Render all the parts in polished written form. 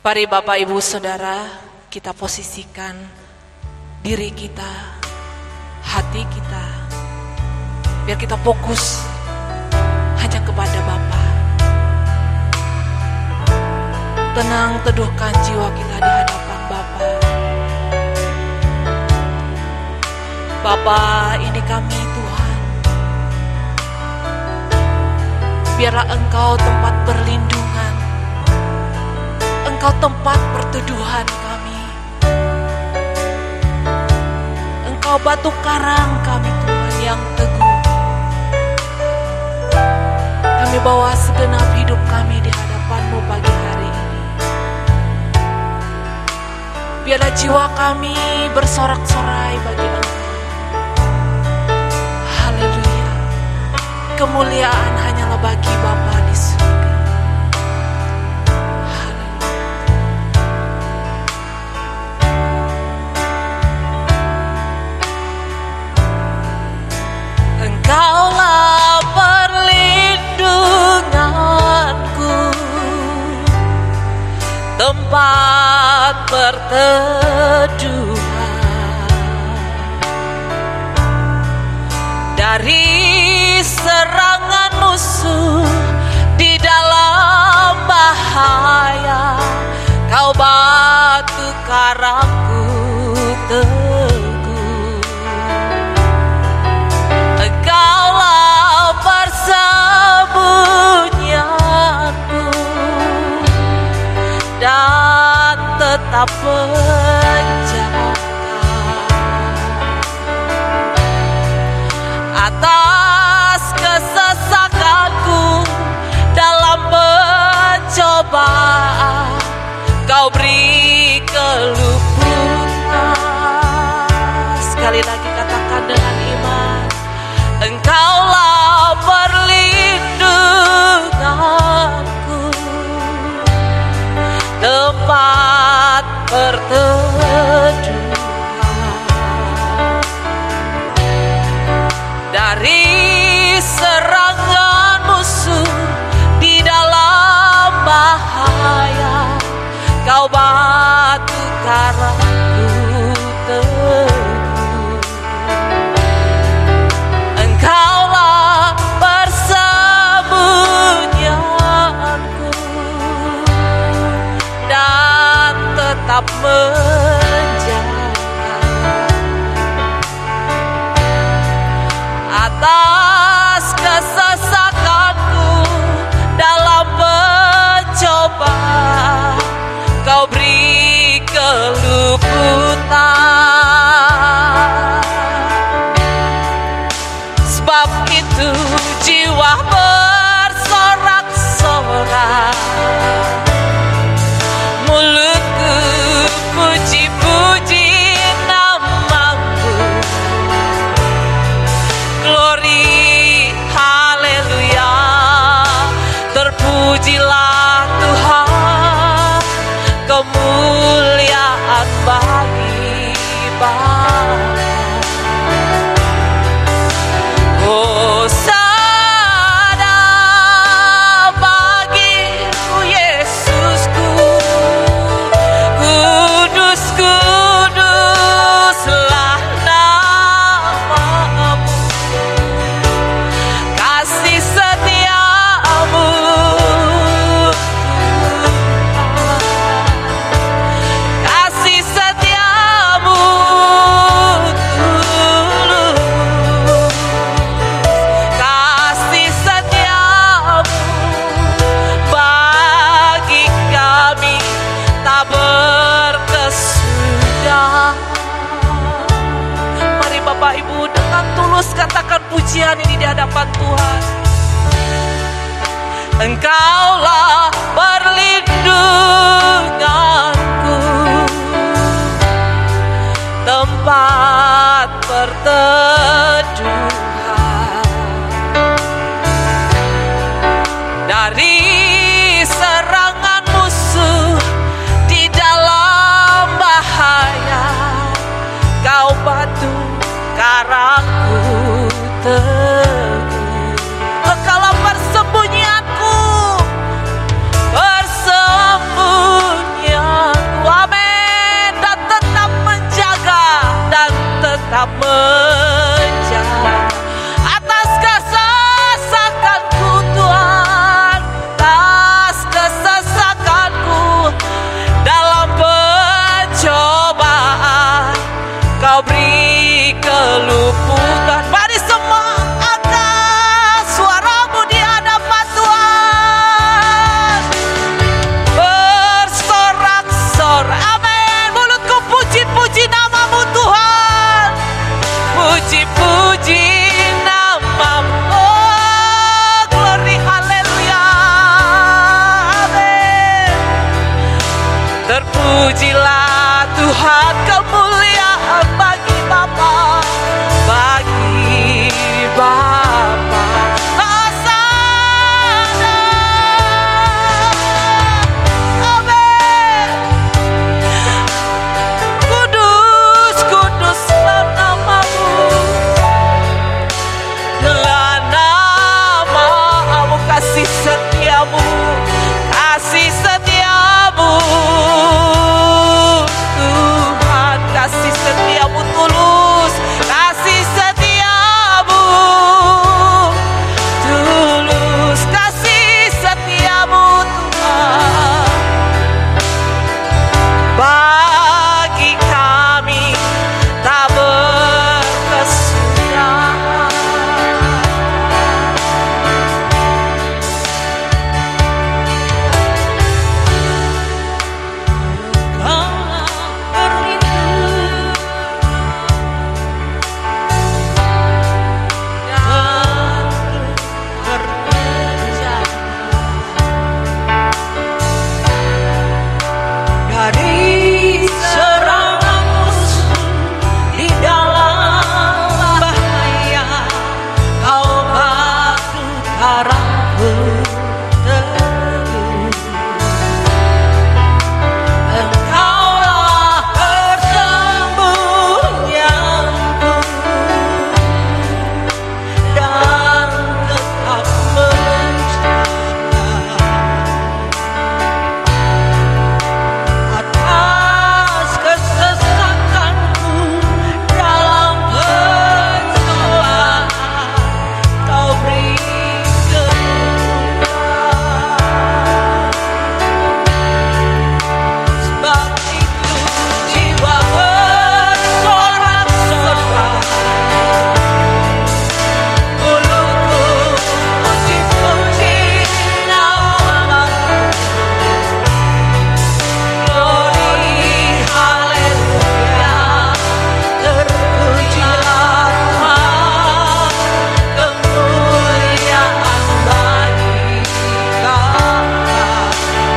Mari Bapak Ibu Saudara, kita posisikan diri kita, hati kita, biar kita fokus hanya kepada Bapa. Tenang, teduhkan jiwa kita di hadapan Bapa. Bapa, ini kami Tuhan. Biarlah Engkau tempat perlindungan, Engkau tempat perteduhan kami, Engkau batu karang kami Tuhan yang teguh. Kami bawa segenap hidup kami di hadapan-Mu pagi hari ini. Biarlah jiwa kami bersorak-sorai bagi Engkau. Haleluya. Kemuliaan hanyalah bagi Bapa di surga. Engkaulah perlindunganku, tempat berteduhan dari serangan musuh di dalam bahaya. Kau batu karangku teguh, Engkaulah persembunyianku dan tetap menjaga atas kesesakanku dalam pencobaan. Kau beri keluputan. Sekali lagi katakan dengan iman, Engkaulah perlindunganku, tempat perteduhan dari serangan musuh di dalam bahaya. Kau batu karangku teguh, Engkaulah persembunyianku dan tetap menjaga atas kesesakanku dalam pencobaan. Kau beri keluputan. Sebab itu jiwa bersorak-sorak, mulutku puji-puji nama-Mu. Glory, haleluya, terpujilah Tuhan, kemuliaan bagi Bapa. Hosana bagimu Yesusku, kudus kuduslah nama-Mu, kasih setiamu kasih setiamu tulus, kasih setiamu bagi kami tak berkesudahan. Mari Bapak Ibu dengan tulus katakan pujian ini di hadapan Tuhan. Engkaulah perlindunganku, tempat perteduhan dari serangan musuh di dalam bahaya. Kau batu karangku teguh, Engkaulah persembunyianku, persembunyian tak menjauh. Atas kesesakanku Tuhan, atas kesesakanku dalam pencobaan, Kau beri keluputan. Mari semua angkat suaramu di hadapan Tuhan, bersorak-sorak. Amin. Mulutku puji-puji namamu Tuhan, puji-puji namamu. Oh, glory, haleluya. Amin. Terpujilah Tuhan, kemuliaan bagi Bapa, bagi Bapa. Hosana. Amin. Kudus, kuduslah namamu, lah namamu, kasih setiamu, kasih setiamu Tuhan, kasih setiamu tulus, kasih setiamu tulus, kasih setiamu Tuhan bagi kami tak berkesudahan. Dari serangan musuh di dalam bahaya, Kau batu karangku teguh. Engkaulah persembunyianku dan tetap menjaga. Atas kesesakanku dalam pencobaan, Kau beri kemuliaan. Sebab itu jiwa bersorak-sorak, mulutku puji-puji namamu. Glory, haleluya. Terpujilah Tuhan, kemuliaan bagi Kau.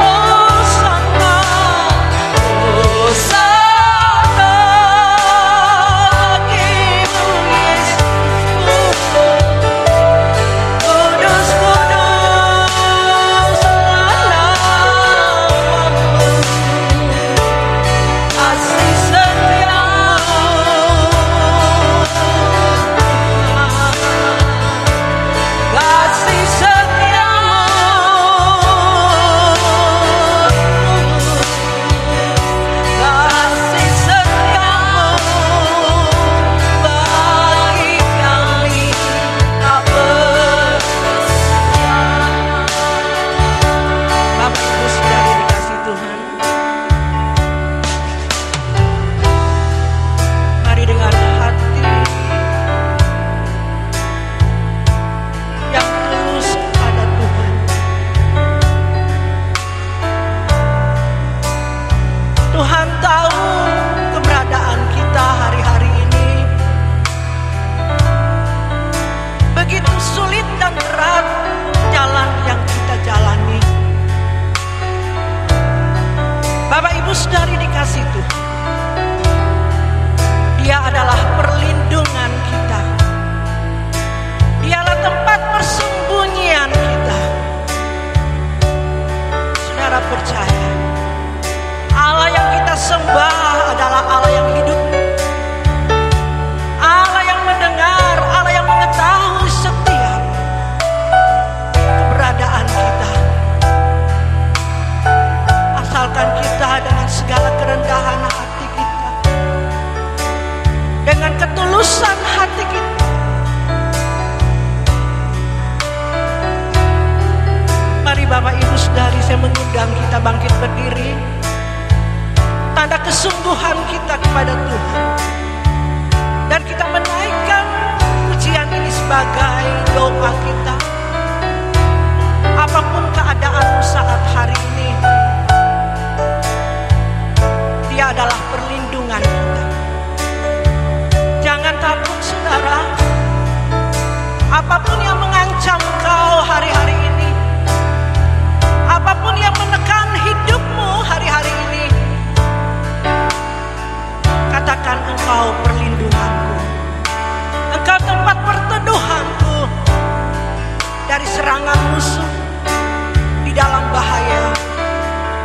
Hosana, hosana bagimu Yesusku. Kudus, kuduslah namamu, kasih setiamu Tuhan, kasih setiamu, kasih setiamu bagi kami tak berkesudahan. Bapak Ibu saudari dikasih Tuhan, mari dengan hati yang tulus kepada Tuhan, Tuhan tahu keberadaan kita hari-hari ini begitu sulit dan berat jalan yang kita jalani. Bapak Ibu saudari dikasih Tuhan, Dia adalah perlindungan kita, Dialah tempat persembunyian kita. Saudara percaya, Allah yang kita sembah adalah Allah yang hidup, Allah yang mendengar, Allah yang mengetahui setiap keberadaan kita. Asalkan kita dengan segala kerendahan hati serangan musuh, di dalam bahaya,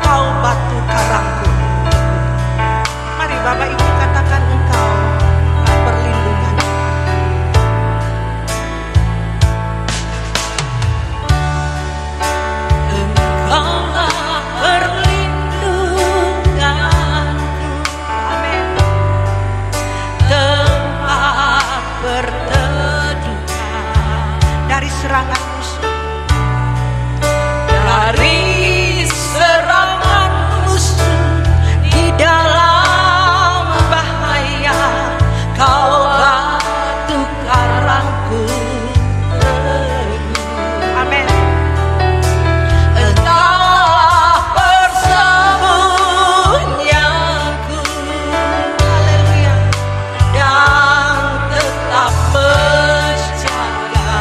Kau batu karangku. Mari Bapak Ibu katakan, Engkau perlindungan. Engkaulah perlindunganku. Amin. Tempat berteduhan dari serangan musuh, dari serangan musuh, di dalam bahaya, Kau batu karangku teguh. Amin. Engkaulah persembunyianku, haleluya, dan tetap menjaga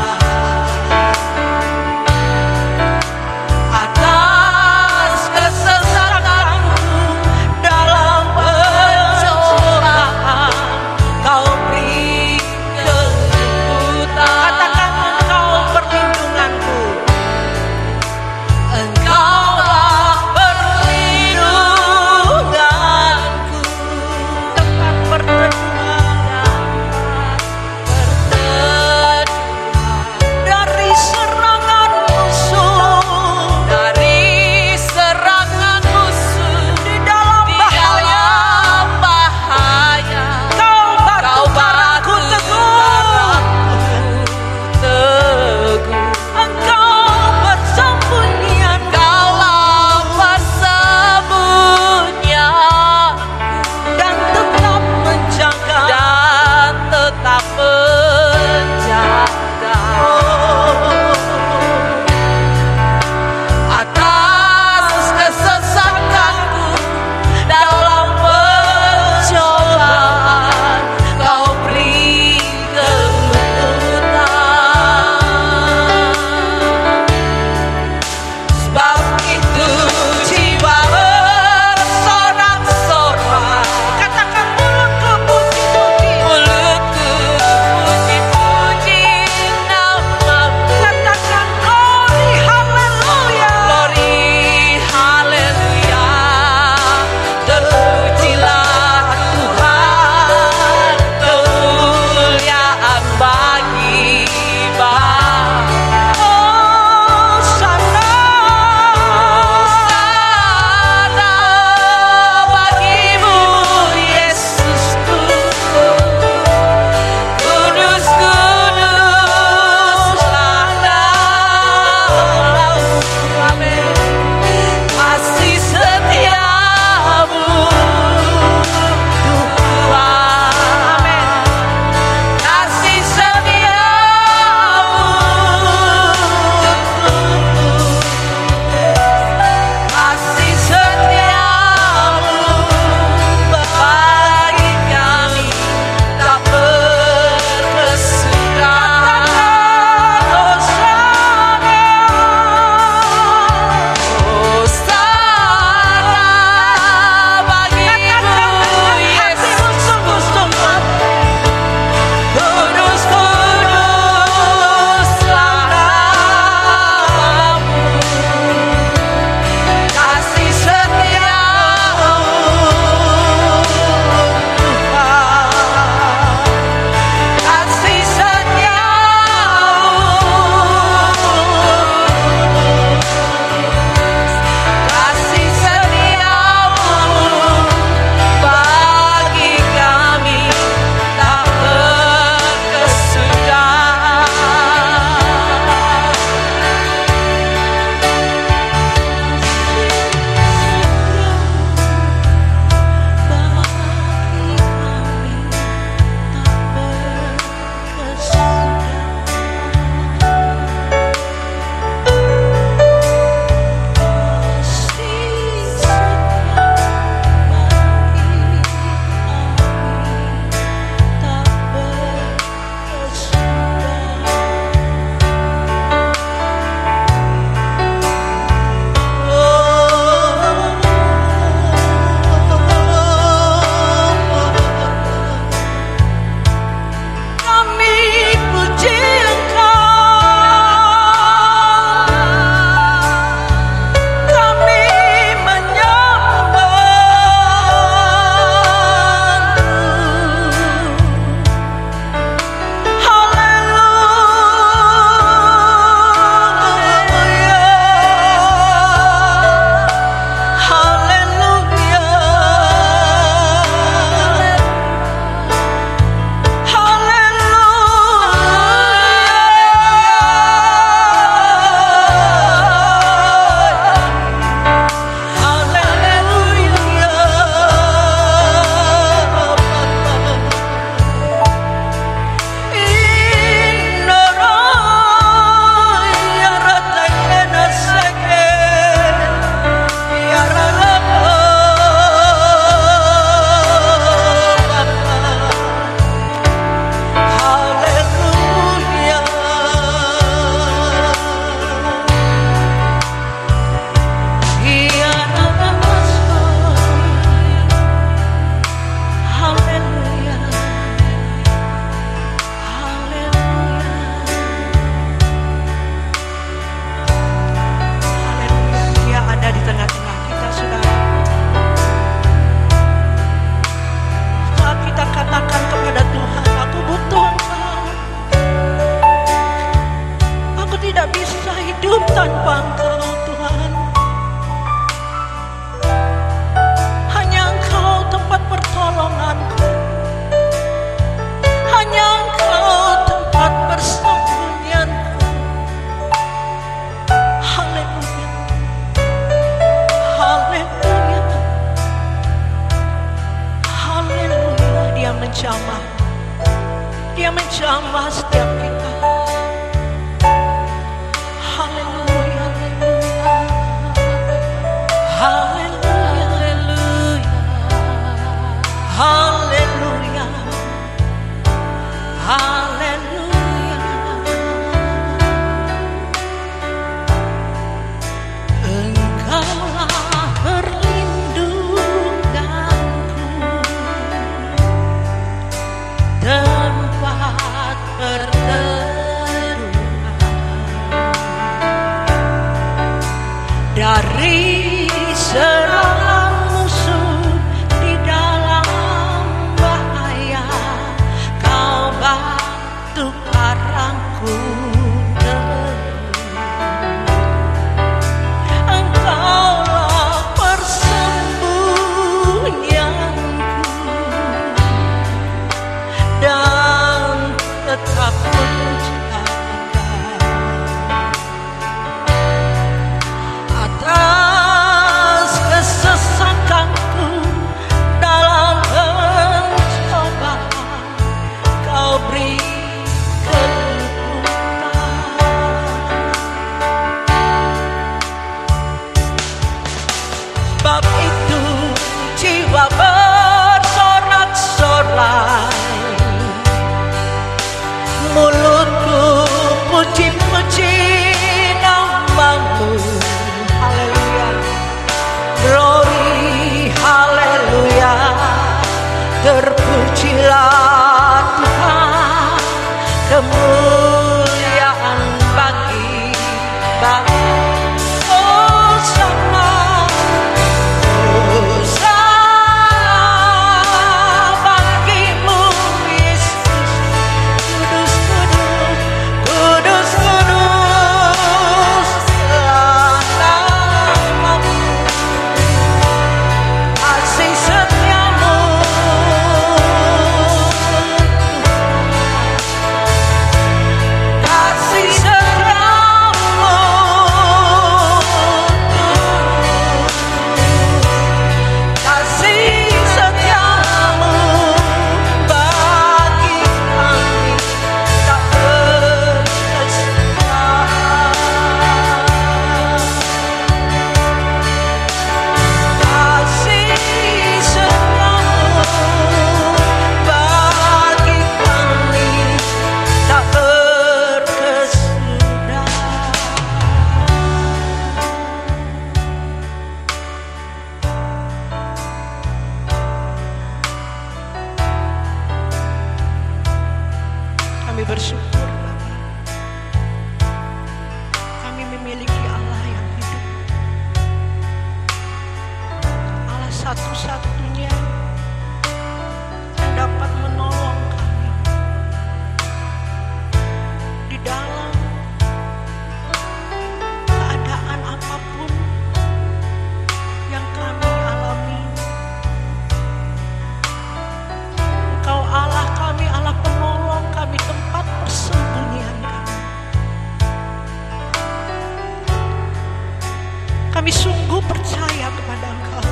Kami sungguh percaya kepada Engkau.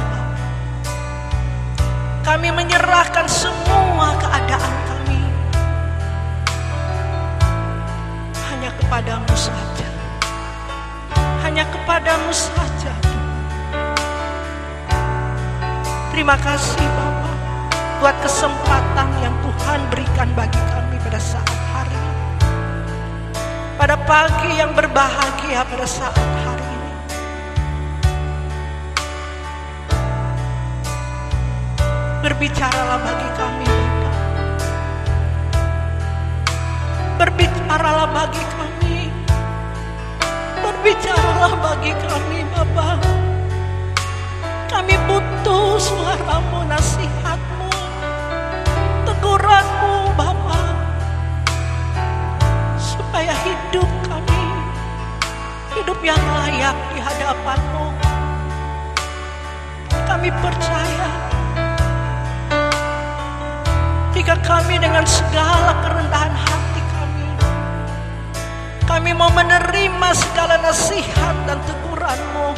Kami menyerahkan semua keadaan kami hanya kepadamu saja. Hanya kepadamu saja. Terima kasih Bapa buat kesempatan yang Tuhan berikan bagi kami pada saat hari ini. Pada pagi yang berbahagia pada saat hari ini. Berbicaralah bagi kami Bapa. Berbicaralah bagi kami. Berbicaralah bagi kami Bapa. Kami butuh suaramu, nasihatmu, teguranmu Bapa, supaya hidup kami, hidup yang layak di hadapanmu. Kami percaya jika kami dengan segala kerendahan hati kami mau menerima segala nasihat dan teguranmu.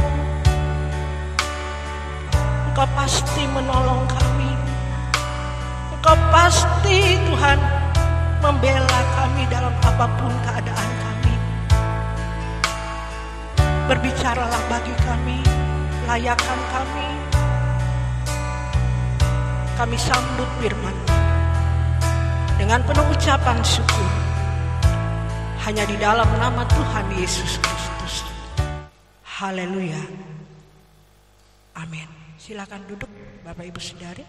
Engkau pasti menolong kami. Engkau pasti Tuhan membela kami dalam apapun keadaan kami. Berbicaralah bagi kami, layakan kami. Kami sambut firman-Mu dengan penuh ucapan syukur. Hanya di dalam nama Tuhan Yesus Kristus. Haleluya. Amin. Silakan duduk Bapak Ibu Saudari.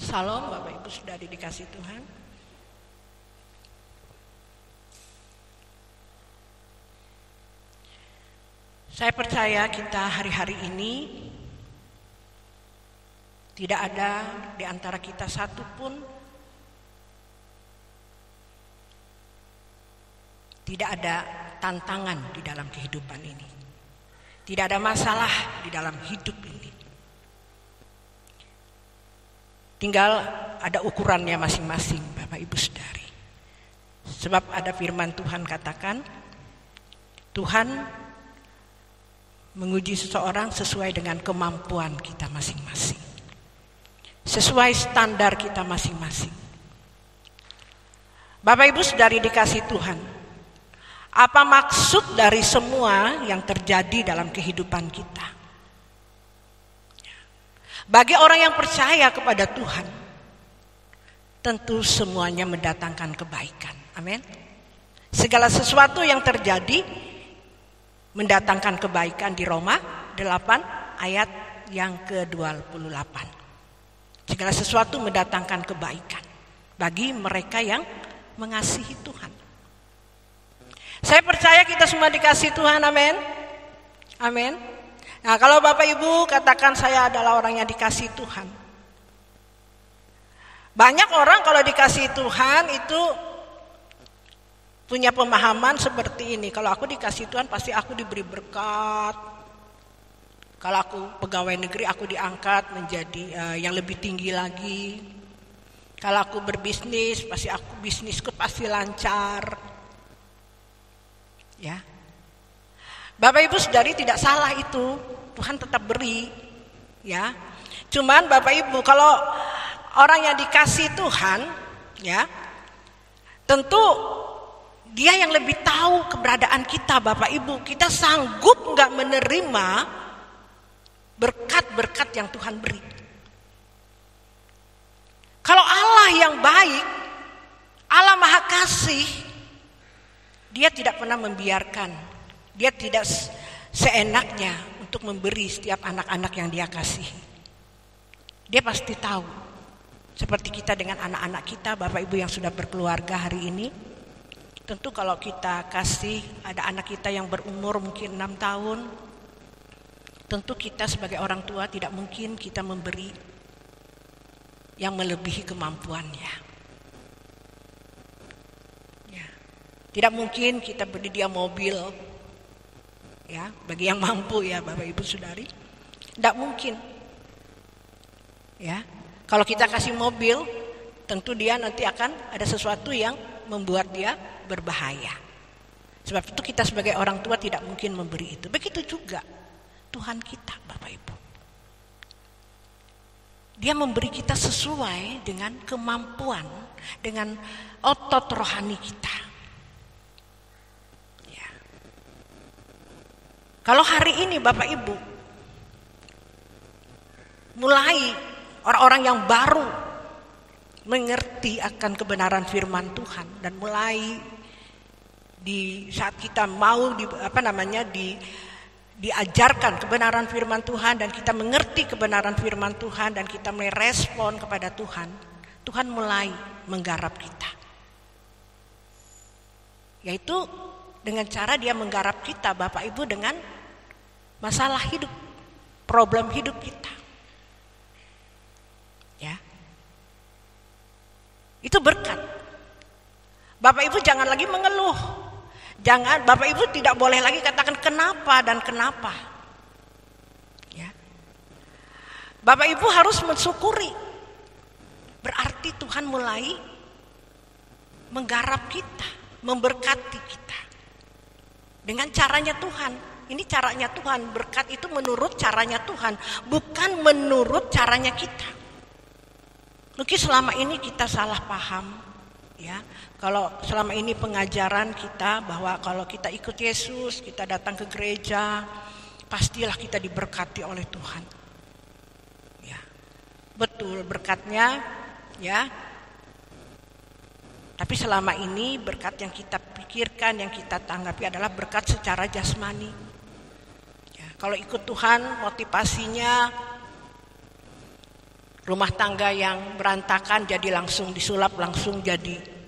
Salam Bapak Ibu Saudari dikasih Tuhan. Saya percaya kita hari-hari ini tidak ada di antara kita satu pun tidak ada tantangan di dalam kehidupan ini. Tidak ada masalah di dalam hidup ini. Tinggal ada ukurannya masing-masing Bapak Ibu Saudari. Sebab ada firman Tuhan katakan, Tuhan menguji seseorang sesuai dengan kemampuan kita masing-masing. Sesuai standar kita masing-masing. Bapak Ibu Saudari dikasih Tuhan, apa maksud dari semua yang terjadi dalam kehidupan kita? Bagi orang yang percaya kepada Tuhan, tentu semuanya mendatangkan kebaikan. Amin. Segala sesuatu yang terjadi mendatangkan kebaikan di Roma 8 ayat yang ke-28. Segala sesuatu mendatangkan kebaikan bagi mereka yang mengasihi Tuhan. Saya percaya kita semua dikasihi Tuhan, amin. Amin. Nah, kalau Bapak Ibu katakan saya adalah orang yang dikasihi Tuhan. Banyak orang kalau dikasihi Tuhan itu punya pemahaman seperti ini. Kalau aku dikasihi Tuhan pasti aku diberi berkat. Kalau aku pegawai negeri aku diangkat menjadi yang lebih tinggi lagi. Kalau aku berbisnis pasti aku bisnisku pasti lancar. Ya. Bapak Ibu Saudari tidak salah itu. Tuhan tetap beri. Ya. Cuman Bapak Ibu kalau orang yang dikasih Tuhan, ya, tentu dia yang lebih tahu keberadaan kita Bapak Ibu. Kita sanggup enggak menerima berkat-berkat yang Tuhan beri. Kalau Allah yang baik, Allah Maha Kasih, Dia tidak pernah membiarkan, Dia tidak seenaknya untuk memberi setiap anak-anak yang Dia kasih. Dia pasti tahu. Seperti kita dengan anak-anak kita, Bapak Ibu yang sudah berkeluarga hari ini, tentu kalau kita kasih ada anak kita yang berumur mungkin 6 tahun, tentu kita sebagai orang tua tidak mungkin kita memberi yang melebihi kemampuannya. Ya. Tidak mungkin kita beri dia mobil, ya, bagi yang mampu ya Bapak Ibu Saudari. Tidak mungkin. Ya. Kalau kita kasih mobil, tentu dia nanti akan ada sesuatu yang membuat dia berbahaya. Sebab itu kita sebagai orang tua tidak mungkin memberi itu. Begitu juga Tuhan kita, Bapak Ibu. Dia memberi kita sesuai dengan kemampuan, dengan otot rohani kita. Ya. Kalau hari ini Bapak Ibu mulai orang-orang yang baru mengerti akan kebenaran firman Tuhan dan mulai di saat kita mau diajarkan kebenaran firman Tuhan dan kita mengerti kebenaran firman Tuhan dan kita merespon kepada Tuhan, Tuhan mulai menggarap kita. Yaitu dengan cara dia menggarap kita Bapak Ibu dengan masalah hidup, problem hidup kita. Ya. Itu berkat. Bapak Ibu jangan lagi mengeluh. Bapak Ibu tidak boleh lagi katakan kenapa dan kenapa. Ya. Bapak Ibu harus mensyukuri. Berarti Tuhan mulai menggarap kita, memberkati kita. Dengan caranya Tuhan. Ini caranya Tuhan. Berkat itu menurut caranya Tuhan, bukan menurut caranya kita. Mungkin selama ini kita salah paham, ya. Kalau selama ini pengajaran kita bahwa kalau kita ikut Yesus, kita datang ke gereja, pastilah kita diberkati oleh Tuhan. Ya, betul berkatnya, ya. Tapi selama ini berkat yang kita pikirkan, yang kita tanggapi adalah berkat secara jasmani. Ya, kalau ikut Tuhan, motivasinya rumah tangga yang berantakan jadi langsung disulap, langsung jadi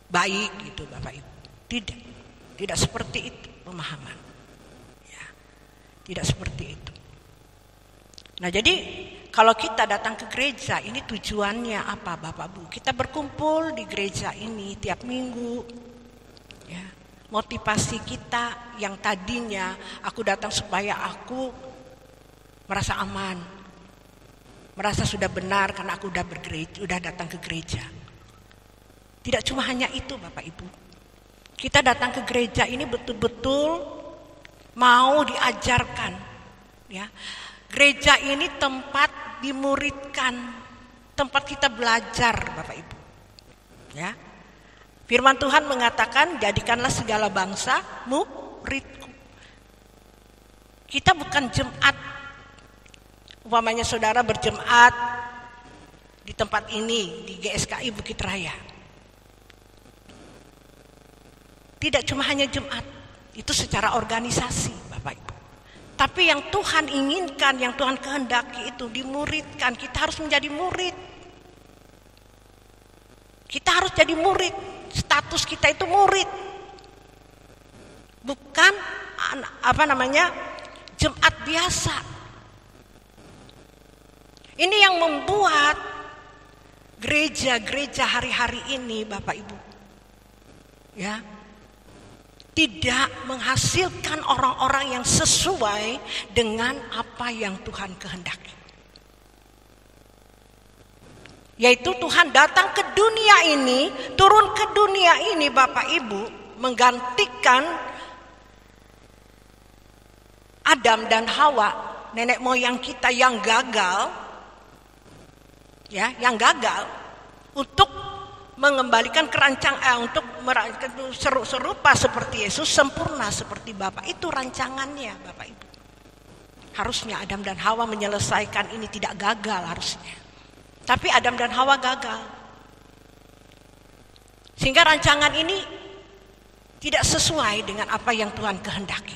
baik gitu Bapak Ibu. Tidak seperti itu pemahaman. Ya, tidak seperti itu. Nah jadi kalau kita datang ke gereja ini tujuannya apa Bapak Ibu? Kita berkumpul di gereja ini tiap minggu. Ya, motivasi kita yang tadinya aku datang supaya aku merasa aman. Merasa sudah benar karena aku udah datang ke gereja. Tidak cuma hanya itu Bapak Ibu. Kita datang ke gereja ini betul-betul mau diajarkan. Ya. Gereja ini tempat dimuridkan, tempat kita belajar Bapak Ibu. Ya. Firman Tuhan mengatakan jadikanlah segala bangsa muridku. Kita bukan jemaat. Umpamanya saudara berjemaat di tempat ini, di GSKI Bukit Raya. Tidak cuma hanya jemaat, itu secara organisasi Bapak Ibu. Tapi yang Tuhan inginkan, yang Tuhan kehendaki itu dimuridkan. Kita harus menjadi murid. Kita harus jadi murid. Status kita itu murid. Bukan jemaat biasa. Ini yang membuat gereja-gereja hari-hari ini Bapak Ibu, ya, tidak menghasilkan orang-orang yang sesuai dengan apa yang Tuhan kehendaki. Yaitu Tuhan datang ke dunia ini, turun ke dunia ini Bapak Ibu, menggantikan Adam dan Hawa, nenek moyang kita yang gagal. Ya, yang gagal untuk mengembalikan untuk serupa seperti Yesus, sempurna seperti Bapa. Itu rancangannya Bapak Ibu. Harusnya Adam dan Hawa menyelesaikan ini, tidak gagal harusnya. Tapi Adam dan Hawa gagal. Sehingga rancangan ini tidak sesuai dengan apa yang Tuhan kehendaki.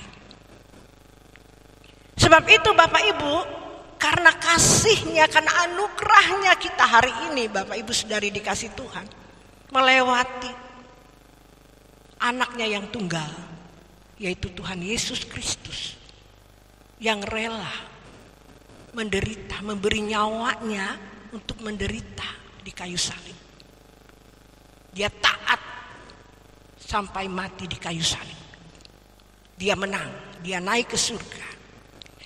Sebab itu Bapak Ibu, karena kasihnya, karena anugerahnya kita hari ini Bapak Ibu saudari dikasih Tuhan, melewati anaknya yang tunggal, yaitu Tuhan Yesus Kristus, yang rela menderita, memberi nyawanya untuk menderita di kayu salib. Dia taat sampai mati di kayu salib. Dia menang, dia naik ke surga.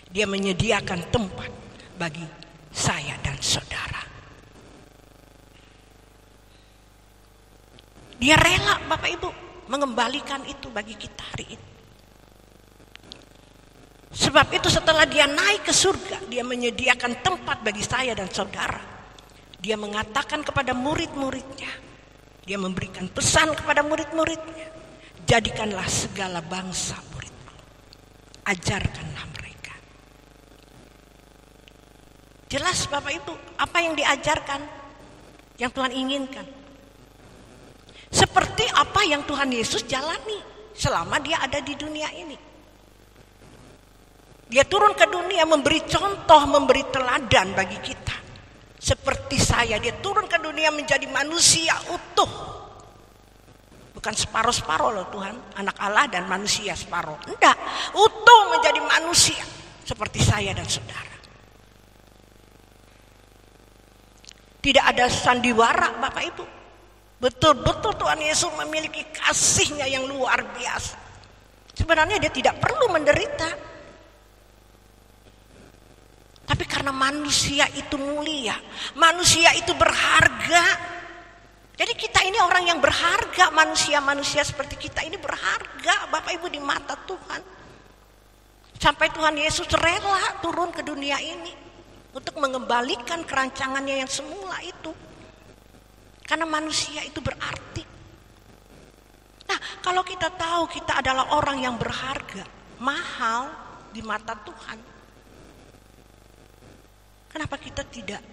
Dia menyediakan tempat bagi saya dan saudara. Dia rela Bapak Ibu. mengembalikan itu bagi kita hari ini. Sebab itu setelah dia naik ke surga, dia menyediakan tempat bagi saya dan saudara. Dia mengatakan kepada murid-muridnya, dia memberikan pesan kepada murid-muridnya, jadikanlah segala bangsa muridku, ajarkanlah mereka. Jelas Bapak Ibu, apa yang diajarkan, yang Tuhan inginkan. Seperti apa yang Tuhan Yesus jalani selama dia ada di dunia ini. Dia turun ke dunia memberi contoh, memberi teladan bagi kita. Seperti saya, dia turun ke dunia menjadi manusia utuh. Bukan separuh-separuh loh Tuhan, anak Allah dan manusia separuh. Enggak, utuh menjadi manusia seperti saya dan saudara. Tidak ada sandiwara Bapak Ibu. Betul-betul Tuhan Yesus memiliki kasih-Nya yang luar biasa. Sebenarnya dia tidak perlu menderita. Tapi karena manusia itu mulia, manusia itu berharga. Jadi kita ini orang yang berharga, manusia-manusia seperti kita ini berharga Bapak Ibu di mata Tuhan. Sampai Tuhan Yesus rela turun ke dunia ini untuk mengembalikan kerancangannya yang semula itu. Karena manusia itu berarti. Nah, kalau kita tahu kita adalah orang yang berharga, mahal di mata Tuhan, kenapa kita tidak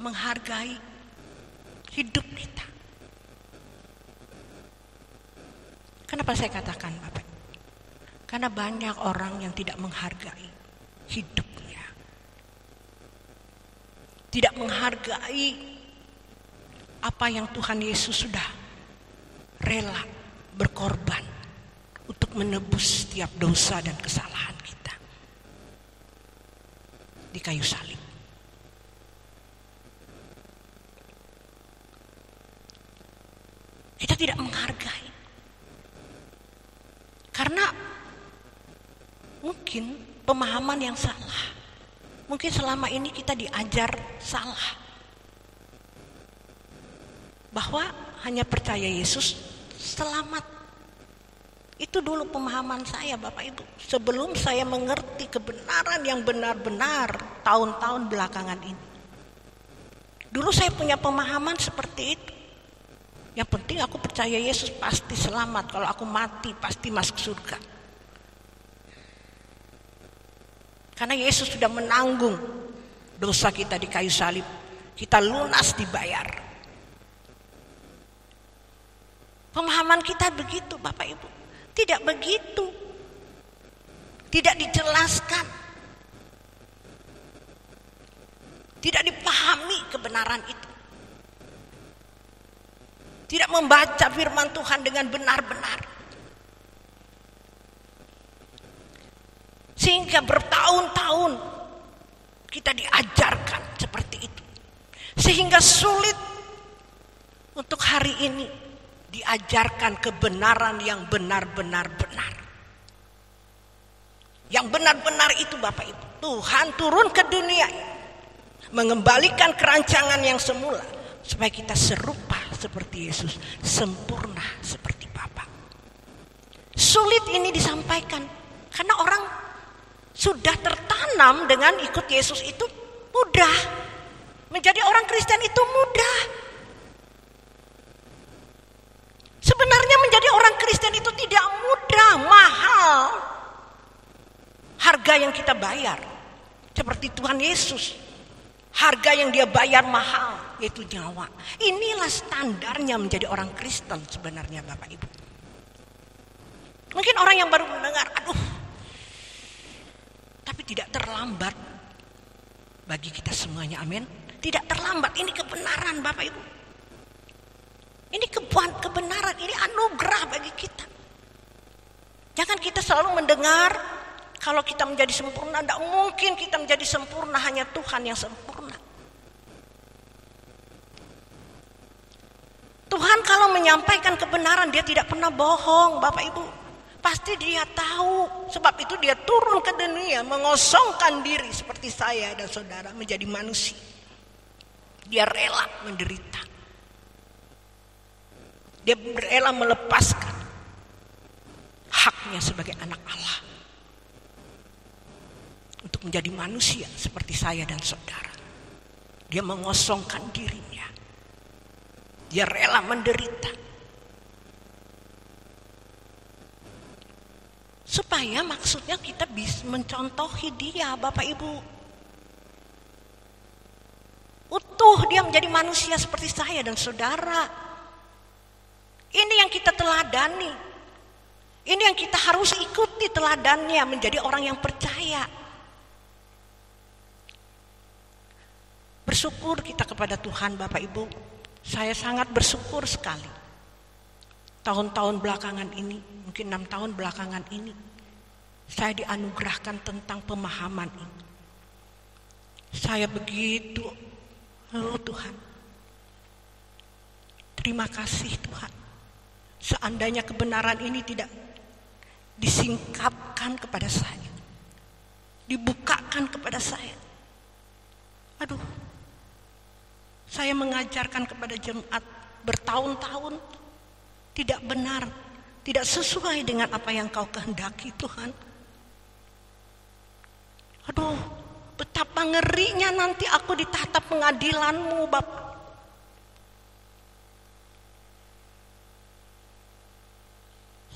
menghargai hidup kita? Kenapa saya katakan Bapak? Karena banyak orang yang tidak menghargai hidupnya. Tidak menghargai apa yang Tuhan Yesus sudah rela berkorban untuk menebus setiap dosa dan kesalahan kita di kayu salib. Kita tidak menghargai. Karena mungkin pemahaman yang salah. Mungkin selama ini kita diajar salah. Bahwa hanya percaya Yesus selamat. Itu dulu pemahaman saya Bapak Ibu. Sebelum saya mengerti kebenaran yang benar-benar tahun-tahun belakangan ini. Dulu saya punya pemahaman seperti itu. Yang penting aku percaya Yesus pasti selamat. Kalau aku mati pasti masuk surga. Karena Yesus sudah menanggung dosa kita di kayu salib. Kita lunas dibayar. Pemahaman kita begitu Bapak Ibu. Tidak begitu. Tidak dijelaskan. Tidak dipahami kebenaran itu. Tidak membaca firman Tuhan dengan benar-benar. Sehingga bertahun-tahun kita diajarkan seperti itu. Sehingga sulit untuk hari ini diajarkan kebenaran yang benar-benar benar. Yang benar-benar itu Bapak Ibu. Tuhan turun ke dunia mengembalikan kerancangan yang semula supaya kita serupa seperti Yesus, sempurna seperti Bapa. Sulit ini disampaikan karena orang sudah tertanam dengan ikut Yesus itu mudah. Menjadi orang Kristen itu mudah. Sebenarnya menjadi orang Kristen itu tidak mudah, mahal. Harga yang kita bayar seperti Tuhan Yesus. Harga yang dia bayar mahal, yaitu nyawa. Inilah standarnya menjadi orang Kristen sebenarnya Bapak Ibu. Mungkin orang yang baru mendengar, tapi tidak terlambat bagi kita semuanya, amin. Tidak terlambat, ini kebenaran Bapak Ibu. Ini kebenaran, ini anugerah bagi kita. Jangan kita selalu mendengar, kalau kita menjadi sempurna, tidak mungkin kita menjadi sempurna, hanya Tuhan yang sempurna. Tuhan kalau menyampaikan kebenaran, dia tidak pernah bohong Bapak Ibu. Pasti dia tahu, sebab itu dia turun ke dunia, mengosongkan diri seperti saya dan saudara menjadi manusia. Dia rela menderita. Dia rela melepaskan haknya sebagai anak Allah untuk menjadi manusia seperti saya dan saudara. Dia mengosongkan dirinya. Dia rela menderita. Supaya maksudnya kita bisa mencontohi dia, Bapak Ibu. Utuh dia menjadi manusia seperti saya dan saudara. Ini yang kita teladani. Ini yang kita harus ikuti teladannya, menjadi orang yang percaya. Bersyukur kita kepada Tuhan, Bapak Ibu. Saya sangat bersyukur sekali. Tahun-tahun belakangan ini, mungkin 6 tahun belakangan ini, saya dianugerahkan tentang pemahaman ini. Saya begitu, Tuhan, terima kasih Tuhan. Seandainya kebenaran ini tidak disingkapkan kepada saya, dibukakan kepada saya, aduh, saya mengajarkan kepada jemaat bertahun-tahun tidak benar, tidak sesuai dengan apa yang Kau kehendaki Tuhan. Aduh, betapa ngerinya nanti aku ditatap pengadilan-Mu, Bapak.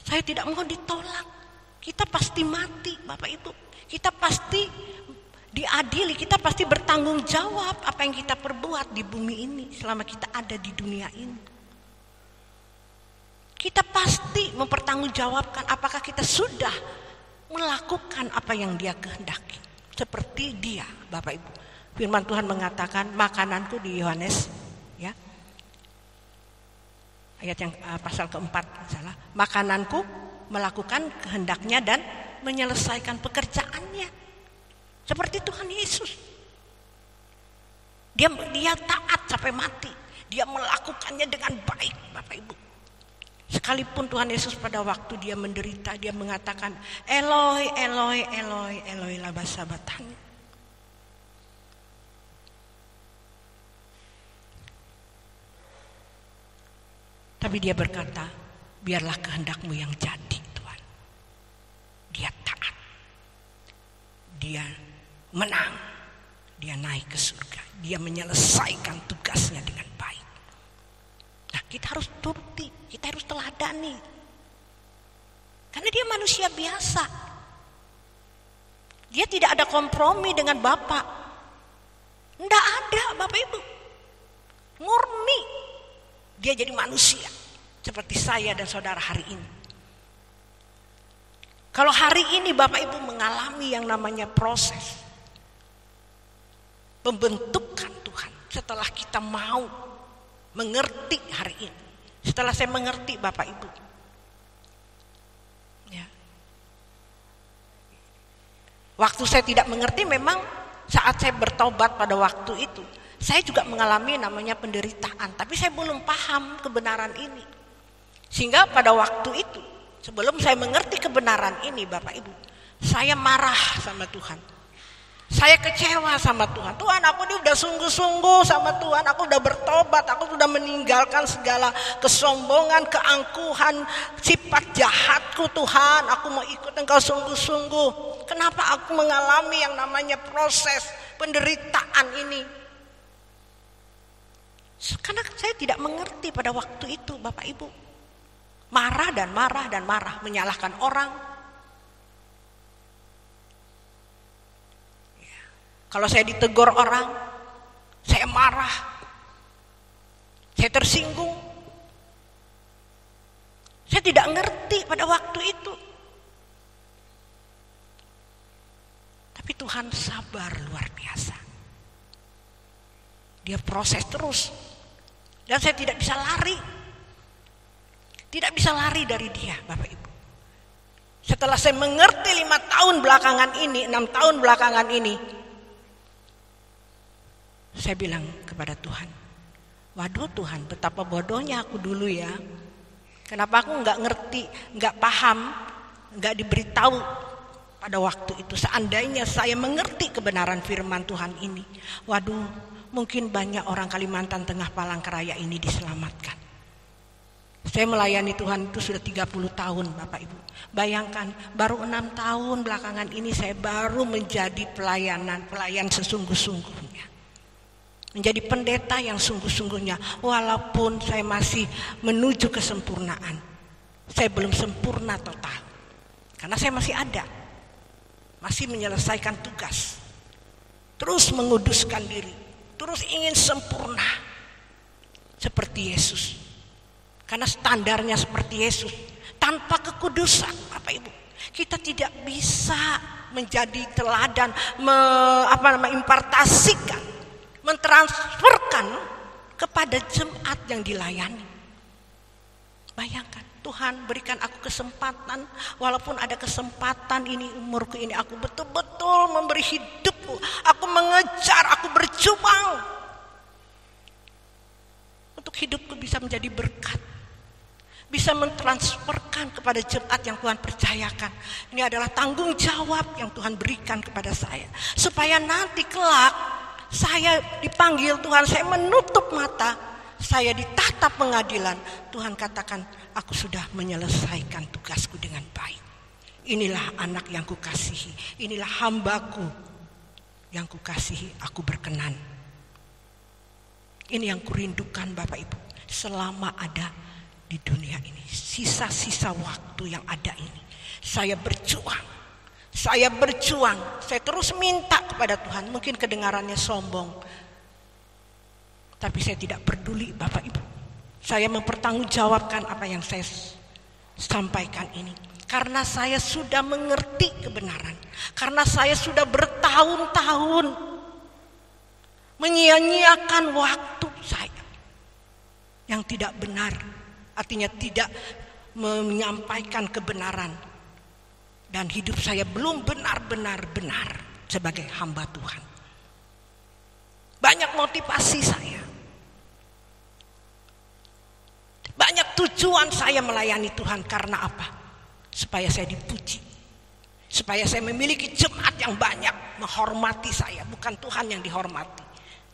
Saya tidak mau ditolak. Kita pasti mati, Bapak Ibu. Kita pasti diadili, kita pasti bertanggung jawab apa yang kita perbuat di bumi ini selama kita ada di dunia ini. Kita pasti mempertanggungjawabkan apakah kita sudah melakukan apa yang Dia kehendaki. Seperti Dia, Bapak Ibu. Firman Tuhan mengatakan, makananku di Yohanes, ya, ayat yang pasal keempat, salah. Makananku melakukan kehendaknya dan menyelesaikan pekerjaannya. Seperti Tuhan Yesus. Dia taat sampai mati. Dia melakukannya dengan baik, Bapak Ibu. Sekalipun Tuhan Yesus pada waktu dia menderita, dia mengatakan, Eloi, Eloi, Eloi, Eloi lama sabachthani. Tapi dia berkata, biarlah kehendak-Mu yang jadi, Tuhan. Dia taat. Dia menang. Dia naik ke surga. Dia menyelesaikan tugasnya dengan baik. Nah, kita harus turuti, kita harus teladani. Karena dia manusia biasa. Dia tidak ada kompromi dengan Bapa. Tidak ada, Bapak Ibu. Murni. Dia jadi manusia. Seperti saya dan saudara hari ini. Kalau hari ini Bapak Ibu mengalami yang namanya proses pembentukan Tuhan. Setelah kita mau mengerti hari ini. Setelah saya mengerti Bapak Ibu. Ya. Waktu saya tidak mengerti memang saat saya bertobat pada waktu itu. Saya juga mengalami namanya penderitaan. Tapi saya belum paham kebenaran ini. Sehingga pada waktu itu, sebelum saya mengerti kebenaran ini Bapak Ibu, saya marah sama Tuhan. Saya kecewa sama Tuhan. Tuhan, aku ini udah sungguh-sungguh sama Tuhan. Aku udah bertobat. Aku sudah meninggalkan segala kesombongan, keangkuhan, sifat jahatku Tuhan. Aku mau ikut Engkau sungguh-sungguh. Kenapa aku mengalami yang namanya proses penderitaan ini? Karena saya tidak mengerti pada waktu itu Bapak Ibu. Marah dan marah dan marah. Menyalahkan orang. Kalau saya ditegur orang, saya marah, saya tersinggung. Saya tidak ngerti pada waktu itu. Tapi Tuhan sabar luar biasa. Dia proses terus. Dan saya tidak bisa lari. Tidak bisa lari dari Dia, Bapak Ibu. Setelah saya mengerti 5 tahun belakangan ini, 6 tahun belakangan ini, saya bilang kepada Tuhan, waduh Tuhan, betapa bodohnya aku dulu ya. Kenapa aku nggak ngerti, nggak paham, nggak diberitahu pada waktu itu. Seandainya saya mengerti kebenaran firman Tuhan ini, waduh, mungkin banyak orang Kalimantan Tengah Palangkaraya ini diselamatkan. Saya melayani Tuhan itu sudah 30 tahun Bapak Ibu. Bayangkan baru 6 tahun belakangan ini saya baru menjadi pelayan sesungguh-sungguhnya. Menjadi pendeta yang sungguh-sungguhnya. Walaupun saya masih menuju kesempurnaan. Saya belum sempurna total. Karena saya masih ada. Masih menyelesaikan tugas. Terus menguduskan diri. Terus ingin sempurna. Seperti Yesus. Karena standarnya seperti Yesus. Tanpa kekudusan, Bapak Ibu, kita tidak bisa menjadi teladan, impartasikan, mentransferkan kepada jemaat yang dilayani. Bayangkan, Tuhan berikan aku kesempatan, walaupun ada kesempatan ini umurku ini, aku betul-betul memberi hidupku, aku mengejar, aku berjuang untuk hidupku bisa menjadi berkat. Bisa mentransferkan kepada jemaat yang Tuhan percayakan. Ini adalah tanggung jawab yang Tuhan berikan kepada saya. Supaya nanti kelak saya dipanggil Tuhan, saya menutup mata, saya ditatap pengadilan. Tuhan katakan, aku sudah menyelesaikan tugasku dengan baik. Inilah anak yang kukasihi, inilah hambaku yang kukasihi, aku berkenan. Ini yang kurindukan Bapak Ibu, selama ada di dunia ini, sisa-sisa waktu yang ada ini, saya berjuang, saya terus minta kepada Tuhan. Mungkin kedengarannya sombong, tapi saya tidak peduli Bapak Ibu. Saya mempertanggungjawabkan apa yang saya sampaikan ini, karena saya sudah mengerti kebenaran, karena saya sudah bertahun-tahun menyia-nyiakan waktu saya yang tidak benar. Artinya tidak menyampaikan kebenaran. Dan hidup saya belum benar-benar benar sebagai hamba Tuhan. Banyak motivasi saya. Banyak tujuan saya melayani Tuhan. Karena apa? Supaya saya dipuji. Supaya saya memiliki jemaat yang banyak menghormati saya. Bukan Tuhan yang dihormati,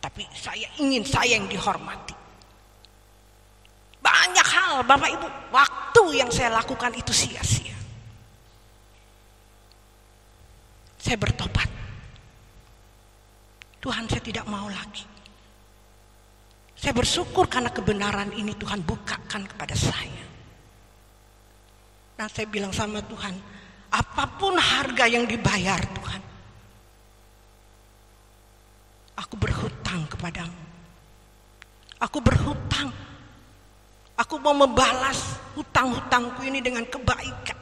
tapi saya ingin saya yang dihormati. Banyak hal Bapak Ibu, waktu yang saya lakukan itu sia-sia. Saya bertobat. Tuhan, saya tidak mau lagi. Saya bersyukur karena kebenaran ini Tuhan bukakan kepada saya. Dan saya bilang sama Tuhan, apapun harga yang dibayar Tuhan, aku berhutang kepadamu. Aku berhutang. Aku mau membalas hutang-hutangku ini dengan kebaikan,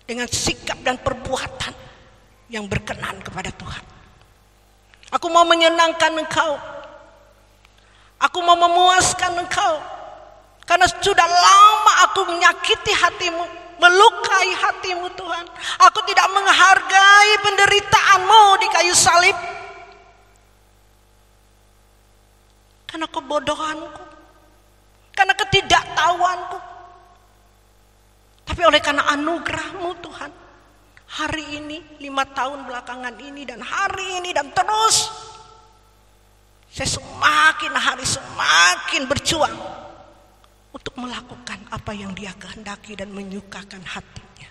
dengan sikap dan perbuatan yang berkenan kepada Tuhan. Aku mau menyenangkan Engkau. Aku mau memuaskan Engkau. Karena sudah lama aku menyakiti hatimu, melukai hatimu Tuhan. Aku tidak menghargai penderitaanmu di kayu salib. Karena kebodohanku, karena ketidaktahuanku. Tapi oleh karena anugerah-Mu Tuhan, hari ini, 5 tahun belakangan ini, dan hari ini, dan terus, saya semakin hari semakin berjuang untuk melakukan apa yang Dia kehendaki dan menyukakan hatinya.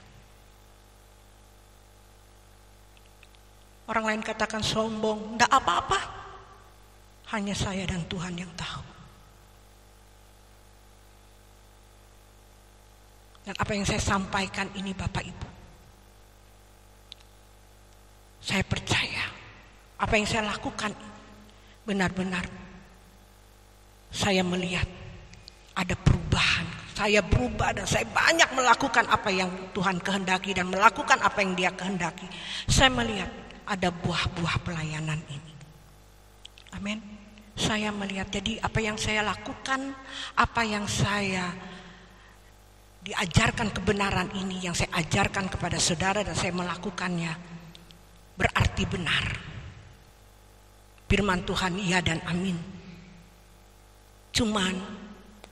Orang lain katakan sombong, tidak apa-apa. Hanya saya dan Tuhan yang tahu. Dan apa yang saya sampaikan ini Bapak Ibu, saya percaya apa yang saya lakukan benar-benar saya melihat ada perubahan. Saya berubah dan saya banyak melakukan apa yang Tuhan kehendaki dan melakukan apa yang Dia kehendaki. Saya melihat ada buah-buah pelayanan ini. Amin. Saya melihat, jadi apa yang saya lakukan, apa yang saya diajarkan kebenaran ini, yang saya ajarkan kepada saudara dan saya melakukannya, berarti benar. Firman Tuhan iya dan amin. Cuman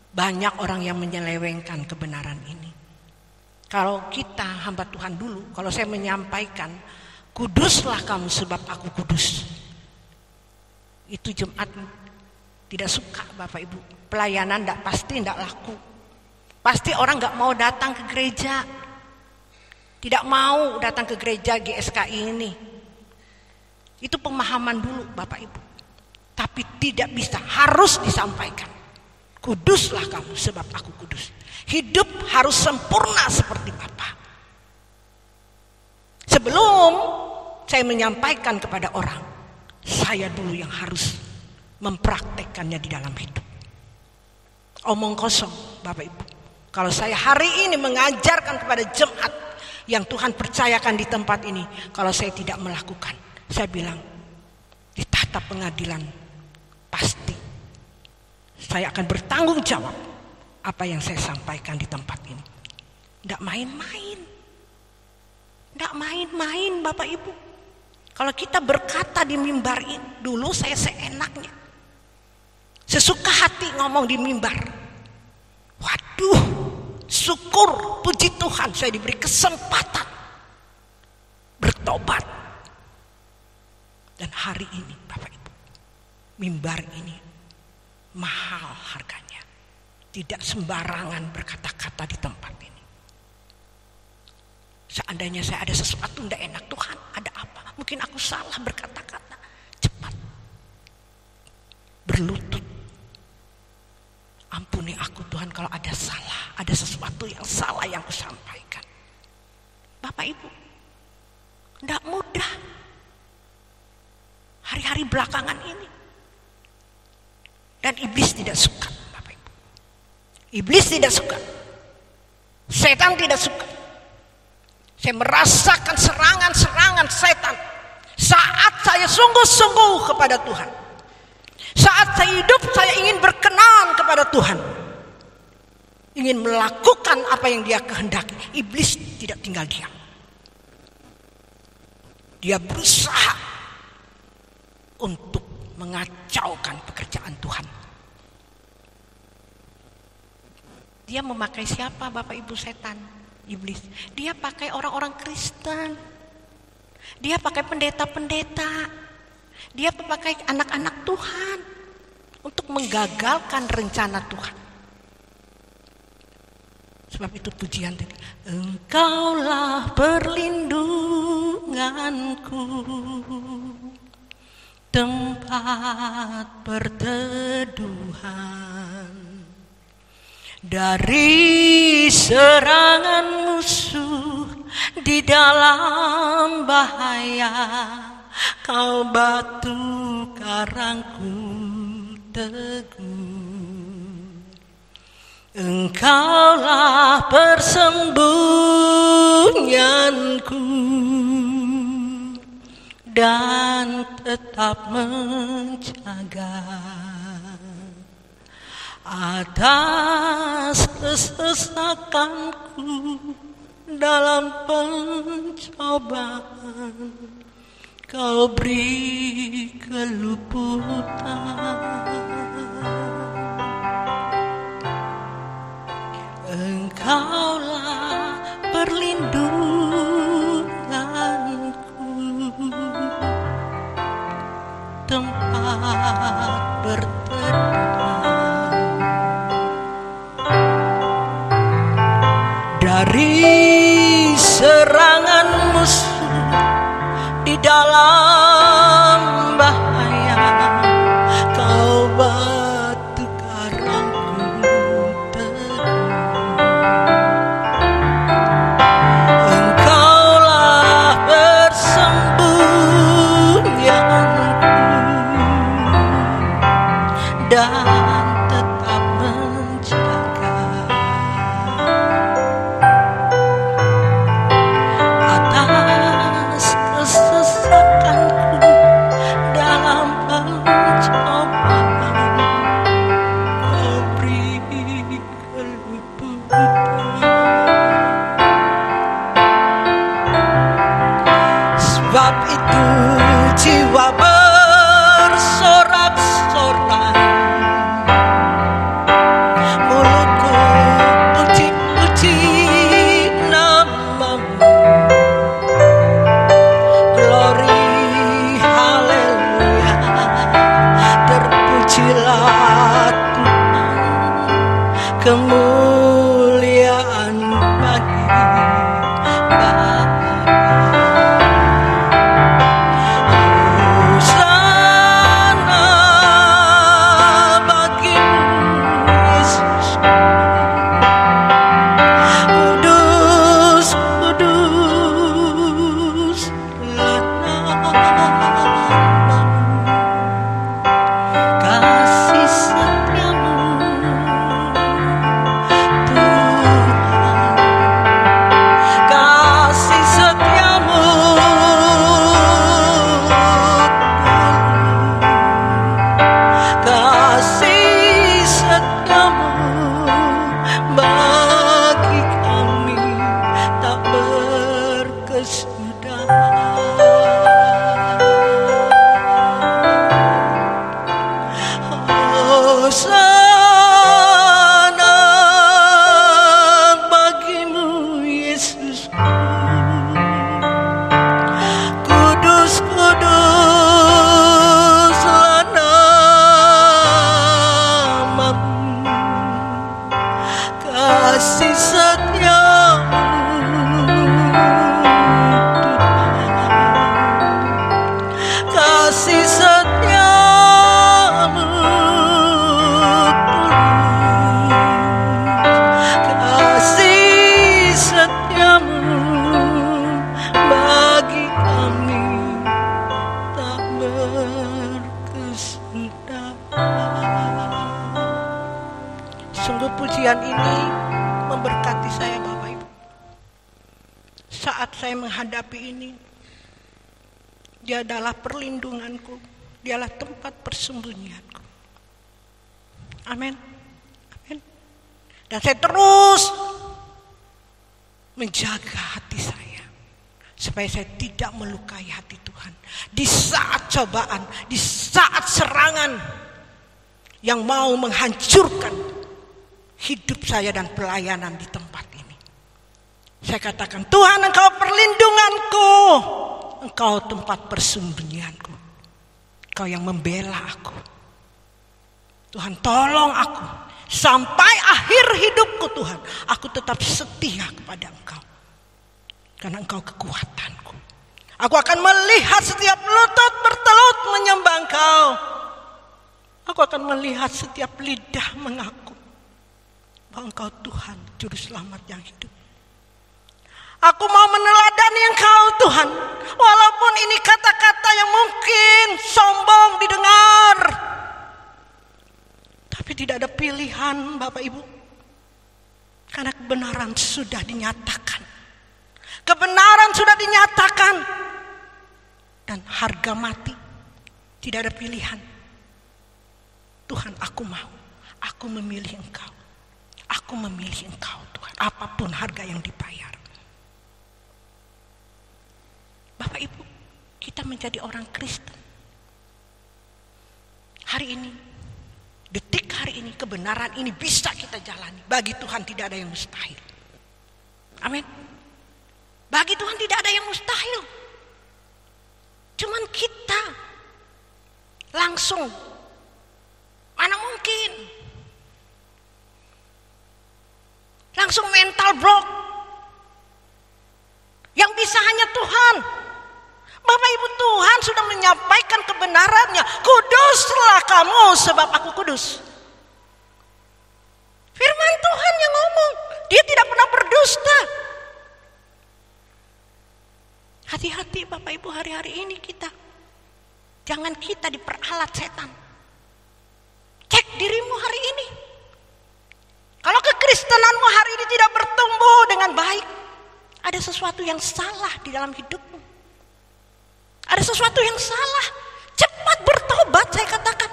banyak orang yang menyelewengkan kebenaran ini. Kalau kita hamba Tuhan dulu, kalau saya menyampaikan, kuduslah kamu sebab aku kudus, itu jemaat tidak suka Bapak Ibu. Pelayanan pasti tidak laku. Pasti orang gak mau datang ke gereja, tidak mau datang ke gereja GSKI ini. Itu pemahaman dulu Bapak Ibu. Tapi tidak bisa, harus disampaikan. Kuduslah kamu sebab aku kudus. Hidup harus sempurna seperti Bapa. Sebelum saya menyampaikan kepada orang, saya dulu yang harus mempraktekkannya di dalam hidup. Omong kosong Bapak Ibu. Kalau saya hari ini mengajarkan kepada jemaat yang Tuhan percayakan di tempat ini, kalau saya tidak melakukan, saya bilang di tahta pengadilan pasti saya akan bertanggung jawab apa yang saya sampaikan di tempat ini. Tidak main-main. Tidak main-main Bapak Ibu. Kalau kita berkata di mimbar ini, dulu saya seenaknya, sesuka hati ngomong di mimbar. Waduh, syukur, puji Tuhan saya diberi kesempatan bertobat. Dan hari ini Bapak Ibu, mimbar ini mahal harganya. Tidak sembarangan berkata-kata di tempat ini. Seandainya saya ada sesuatu tidak enak, Tuhan ada apa? Mungkin aku salah berkata-kata. Cepat berlutut. Ampuni aku Tuhan kalau ada salah, ada sesuatu yang salah yang aku sampaikan. Bapak Ibu, tidak mudah hari-hari belakangan ini. Dan iblis tidak suka Bapak Ibu. Iblis tidak suka. Setan tidak suka. Saya merasakan serangan-serangan setan saat saya sungguh-sungguh kepada Tuhan. Saat saya hidup, saya ingin berkenan kepada Tuhan. Ingin melakukan apa yang Dia kehendaki. Iblis tidak tinggal diam. Dia berusaha untuk mengacaukan pekerjaan Tuhan. Dia memakai siapa Bapak Ibu setan? Iblis. Dia pakai orang-orang Kristen. Dia pakai pendeta-pendeta. Dia pakai anak-anak Tuhan untuk menggagalkan rencana Tuhan. Sebab itu pujian tadi. Engkaulah perlindunganku, tempat perteduhan dari serangan musuh di dalam bahaya. Kau batu karangku teguh, Engkaulah persembunyianku dan tetap menjaga atas kesesakanku dalam pencobaan. Kau beri keluputan, Engkaulah perlindunganku, tempat berteduhan dari serangan musuh di dalam bahaya. Kau batu karangku teguh, Engkaulah persembunyianku dan tetap menjaga atas kesesakanku dalam pencobaan. Kau beri keluputan. Sebab itu jiwa bersorak-sorai, mulutku puji-puji namamu. Glory, haleluya, terpujilah Tuhan, kemuliaan Pujian ini memberkati saya Bapak Ibu. Saat saya menghadapi ini, Dia adalah perlindunganku, Dialah tempat persembunyianku. Amin. Amin. Dan saya terus menjaga hati saya supaya saya tidak melukai hati Tuhan di saat cobaan, di saat serangan yang mau menghancurkan hidup saya dan pelayanan di tempat ini. Saya katakan, Tuhan, Engkau perlindunganku, Engkau tempat persembunyianku, Engkau yang membela aku. Tuhan, tolong aku sampai akhir hidupku. Tuhan, aku tetap setia kepada Engkau, karena Engkau kekuatanku. Aku akan melihat setiap lutut bertelut menyembah Engkau. Aku akan melihat setiap lidah mengaku bahwa Engkau Tuhan, Juru Selamat yang hidup. Aku mau meneladani Engkau Tuhan, walaupun ini kata-kata yang mungkin sombong didengar, tapi tidak ada pilihan Bapak Ibu, karena kebenaran sudah dinyatakan. Kebenaran sudah dinyatakan, dan harga mati tidak ada pilihan. Tuhan, aku mau, aku memilih Engkau. Aku memilih Engkau Tuhan, apapun harga yang dibayar. Bapak Ibu, kita menjadi orang Kristen. Hari ini, detik hari ini, kebenaran ini bisa kita jalani. Bagi Tuhan tidak ada yang mustahil. Amin. Bagi Tuhan tidak ada yang mustahil. Cuman kita langsung, mana mungkin, langsung mental block. Yang bisa hanya Tuhan. Bapak Ibu, Tuhan sudah menyampaikan kebenarannya. Kuduslah kamu sebab aku kudus. Firman Tuhan yang ngomong. Dia tidak pernah berdusta. Hati-hati Bapak Ibu, hari-hari ini kita, jangan kita diperalat setan. Cek dirimu hari ini. Kalau kekristenanmu hari ini tidak bertumbuh dengan baik, ada sesuatu yang salah di dalam hidupmu. Ada sesuatu yang salah. Cepat bertobat, saya katakan.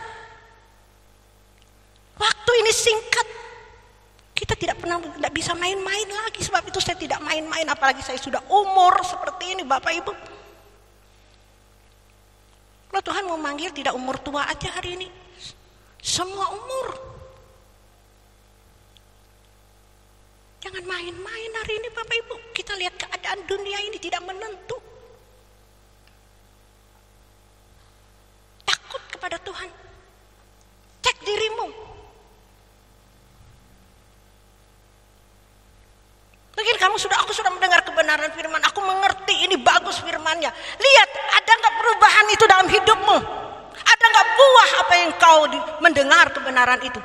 Waktu ini singkat. Kita tidak bisa main-main lagi. Sebab itu saya tidak main-main, apalagi saya sudah umur seperti ini Bapak Ibu. Kalau Tuhan mau manggil, tidak umur tua aja hari ini, semua umur. Jangan main-main hari ini Bapak Ibu. Kita lihat keadaan dunia ini tidak menentu. Takut kepada Tuhan. Cek dirimu. Mungkin aku sudah mendengar kebenaran firman, aku mengerti ini bagus firmannya. Lihat, ada gak perubahan itu dalam hidupmu? Ada gak buah apa yang kau mendengar kebenaran itu?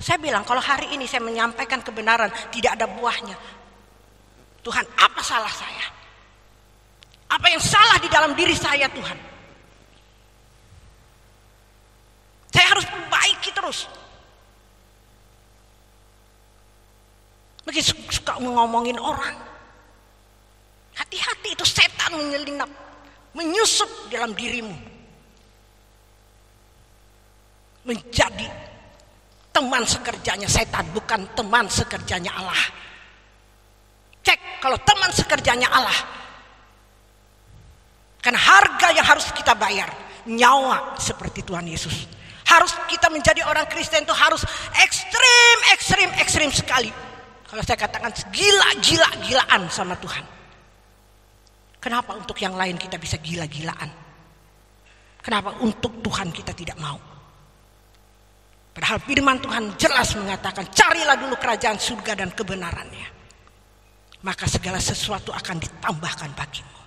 Saya bilang kalau hari ini saya menyampaikan kebenaran tidak ada buahnya, Tuhan, apa salah saya? Apa yang salah di dalam diri saya, Tuhan? Saya harus perbaiki terus. Begitu suka ngomongin orang. Hati-hati, itu setan menyelinap, menyusup dalam dirimu. Menjadi teman sekerjanya setan, bukan teman sekerjanya Allah. Cek kalau teman sekerjanya Allah. Karena harga yang harus kita bayar, nyawa seperti Tuhan Yesus. Harus kita menjadi orang Kristen itu harus ekstrim sekali. Kalau saya katakan gila-gilaan sama Tuhan. Kenapa untuk yang lain kita bisa gila-gilaan? Kenapa untuk Tuhan kita tidak mau? Padahal firman Tuhan jelas mengatakan, carilah dulu kerajaan surga dan kebenarannya, maka segala sesuatu akan ditambahkan bagimu.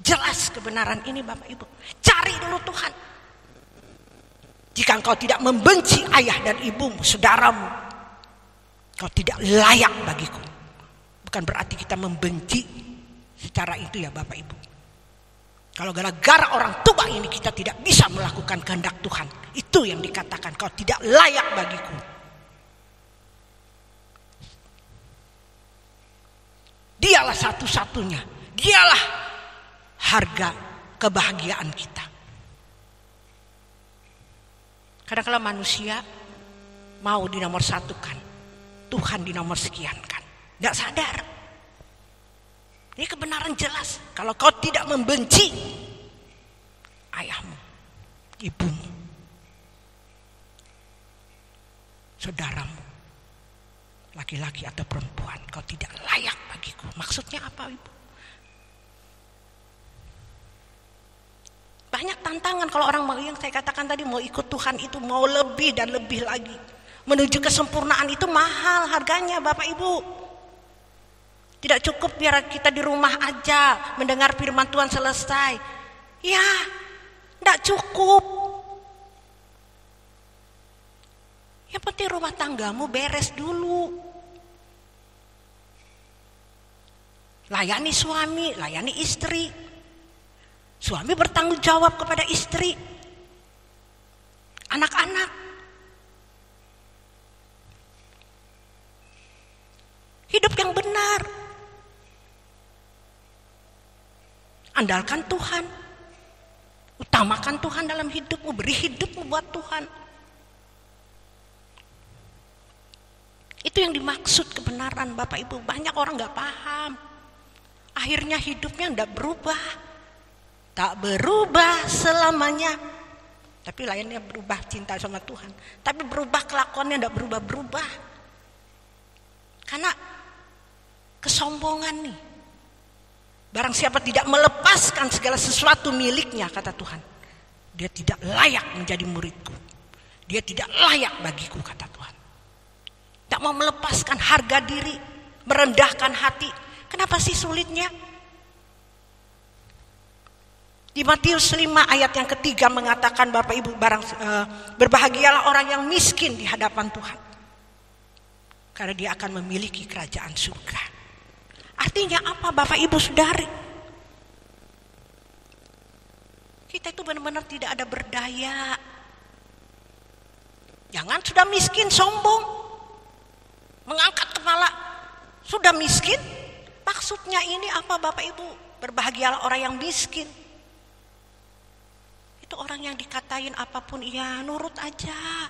Jelas kebenaran ini Bapak Ibu. Cari dulu Tuhan. Jika engkau tidak membenci ayah dan ibumu, saudaramu, kau tidak layak bagiku. Bukan berarti kita membenci secara itu ya Bapak Ibu. Kalau gara-gara orang tua ini kita tidak bisa melakukan kehendak Tuhan, itu yang dikatakan kau tidak layak bagiku. Dialah satu-satunya, dialah harga kebahagiaan kita. Kadang-kadang manusia mau dinomor satukan, Tuhan dinomor sekiankan, nggak sadar. Ini kebenaran jelas. Kalau kau tidak membenci ayahmu, ibumu, saudaramu, laki-laki atau perempuan, kau tidak layak bagiku. Maksudnya apa Ibu? Banyak tantangan kalau orang mau, yang saya katakan tadi, mau ikut Tuhan itu mau lebih dan lebih lagi. Menuju kesempurnaan itu mahal harganya Bapak Ibu. Tidak cukup biar kita di rumah aja mendengar firman Tuhan selesai. Ya, tidak cukup. Yang penting rumah tanggamu beres dulu. Layani suami, layani istri. Suami bertanggung jawab kepada istri. Anak-anak. Hidup yang benar. Andalkan Tuhan. Utamakan Tuhan dalam hidupmu. Beri hidupmu buat Tuhan. Itu yang dimaksud kebenaran Bapak Ibu. Banyak orang gak paham. Akhirnya hidupnya gak berubah. Tak berubah selamanya. Tapi lainnya berubah cinta sama Tuhan. Tapi berubah kelakuannya gak berubah-berubah. Karena kesombongan nih. Barang siapa tidak melepaskan segala sesuatu miliknya, kata Tuhan, dia tidak layak menjadi muridku. Dia tidak layak bagiku, kata Tuhan. Tak mau melepaskan harga diri, merendahkan hati. Kenapa sih sulitnya? Di Matius 5 ayat yang ketiga mengatakan, Bapak Ibu, berbahagialah orang yang miskin di hadapan Tuhan, karena dia akan memiliki kerajaan surga. Artinya apa Bapak Ibu Saudari? Kita itu benar-benar tidak ada berdaya. Jangan sudah miskin sombong, mengangkat kepala. Sudah miskin, maksudnya ini apa Bapak Ibu? Berbahagialah orang yang miskin. Itu orang yang dikatain apapun ya nurut aja.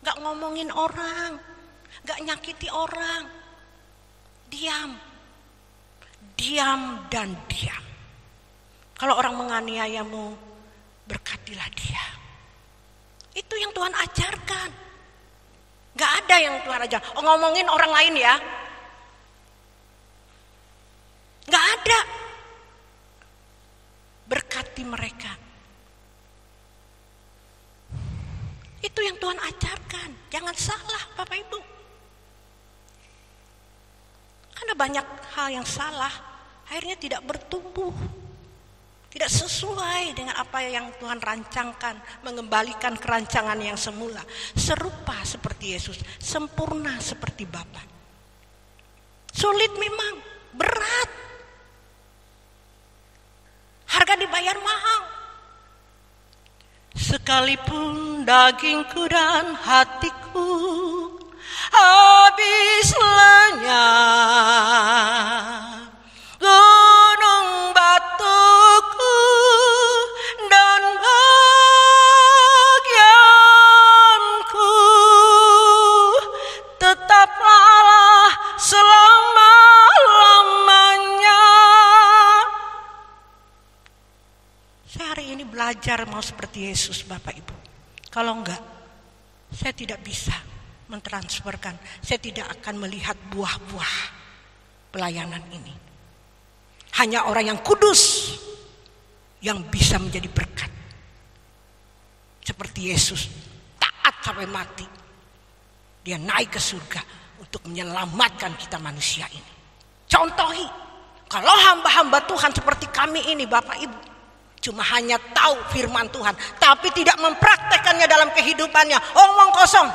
Gak ngomongin orang, gak nyakiti orang. Diam dan diam. Kalau orang menganiayamu, berkatilah dia. Itu yang Tuhan ajarkan. Gak ada yang Tuhan ajar. Ngomongin orang lain ya. Gak ada. Berkati mereka. Itu yang Tuhan ajarkan. Jangan salah Bapak Ibu. Karena banyak hal yang salah, akhirnya tidak bertumbuh. Tidak sesuai dengan apa yang Tuhan rancangkan, mengembalikan kerancangan yang semula. Serupa seperti Yesus, sempurna seperti Bapa. Sulit memang, berat. Harga dibayar mahal. Sekalipun dagingku dan hatiku habis lenyap, gunung batuku dan bagianku tetaplah Allah selama-lamanya. Saya hari ini belajar mau seperti Yesus, Bapak Ibu. Kalau enggak, saya tidak bisa mentransferkan, saya tidak akan melihat buah-buah pelayanan ini. Hanya orang yang kudus yang bisa menjadi berkat. Seperti Yesus, taat sampai mati. Dia naik ke surga untuk menyelamatkan kita manusia ini. Contohi, kalau hamba-hamba Tuhan seperti kami ini, Bapak Ibu, cuma hanya tahu firman Tuhan, tapi tidak mempraktekannya dalam kehidupannya, omong kosong.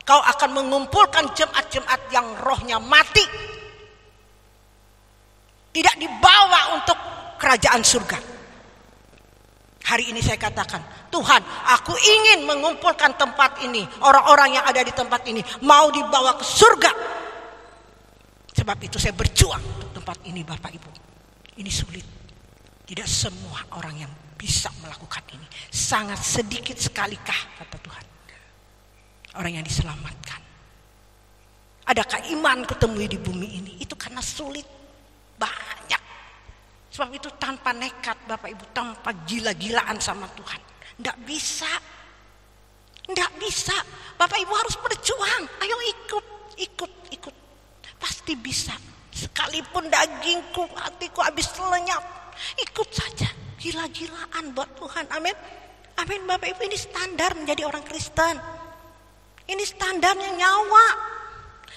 Kau akan mengumpulkan jemaat-jemaat yang rohnya mati, tidak dibawa untuk kerajaan surga. Hari ini saya katakan, Tuhan, aku ingin mengumpulkan tempat ini, orang-orang yang ada di tempat ini mau dibawa ke surga. Sebab itu saya berjuang untuk tempat ini, Bapak Ibu. Ini sulit. Tidak semua orang yang bisa melakukan ini. Sangat sedikit sekalikah, kata Tuhan, orang yang diselamatkan. Adakah iman kutemui di bumi ini? Itu karena sulit, banyak. Sebab itu tanpa nekat, Bapak Ibu, tanpa gila-gilaan sama Tuhan, tidak bisa. Tidak bisa. Bapak Ibu harus berjuang. Ayo ikut. Pasti bisa. Sekalipun dagingku, hatiku habis lenyap, ikut saja. Gila-gilaan buat Tuhan. Amin. Amin, Bapak Ibu, ini standar menjadi orang Kristen. Ini standarnya nyawa.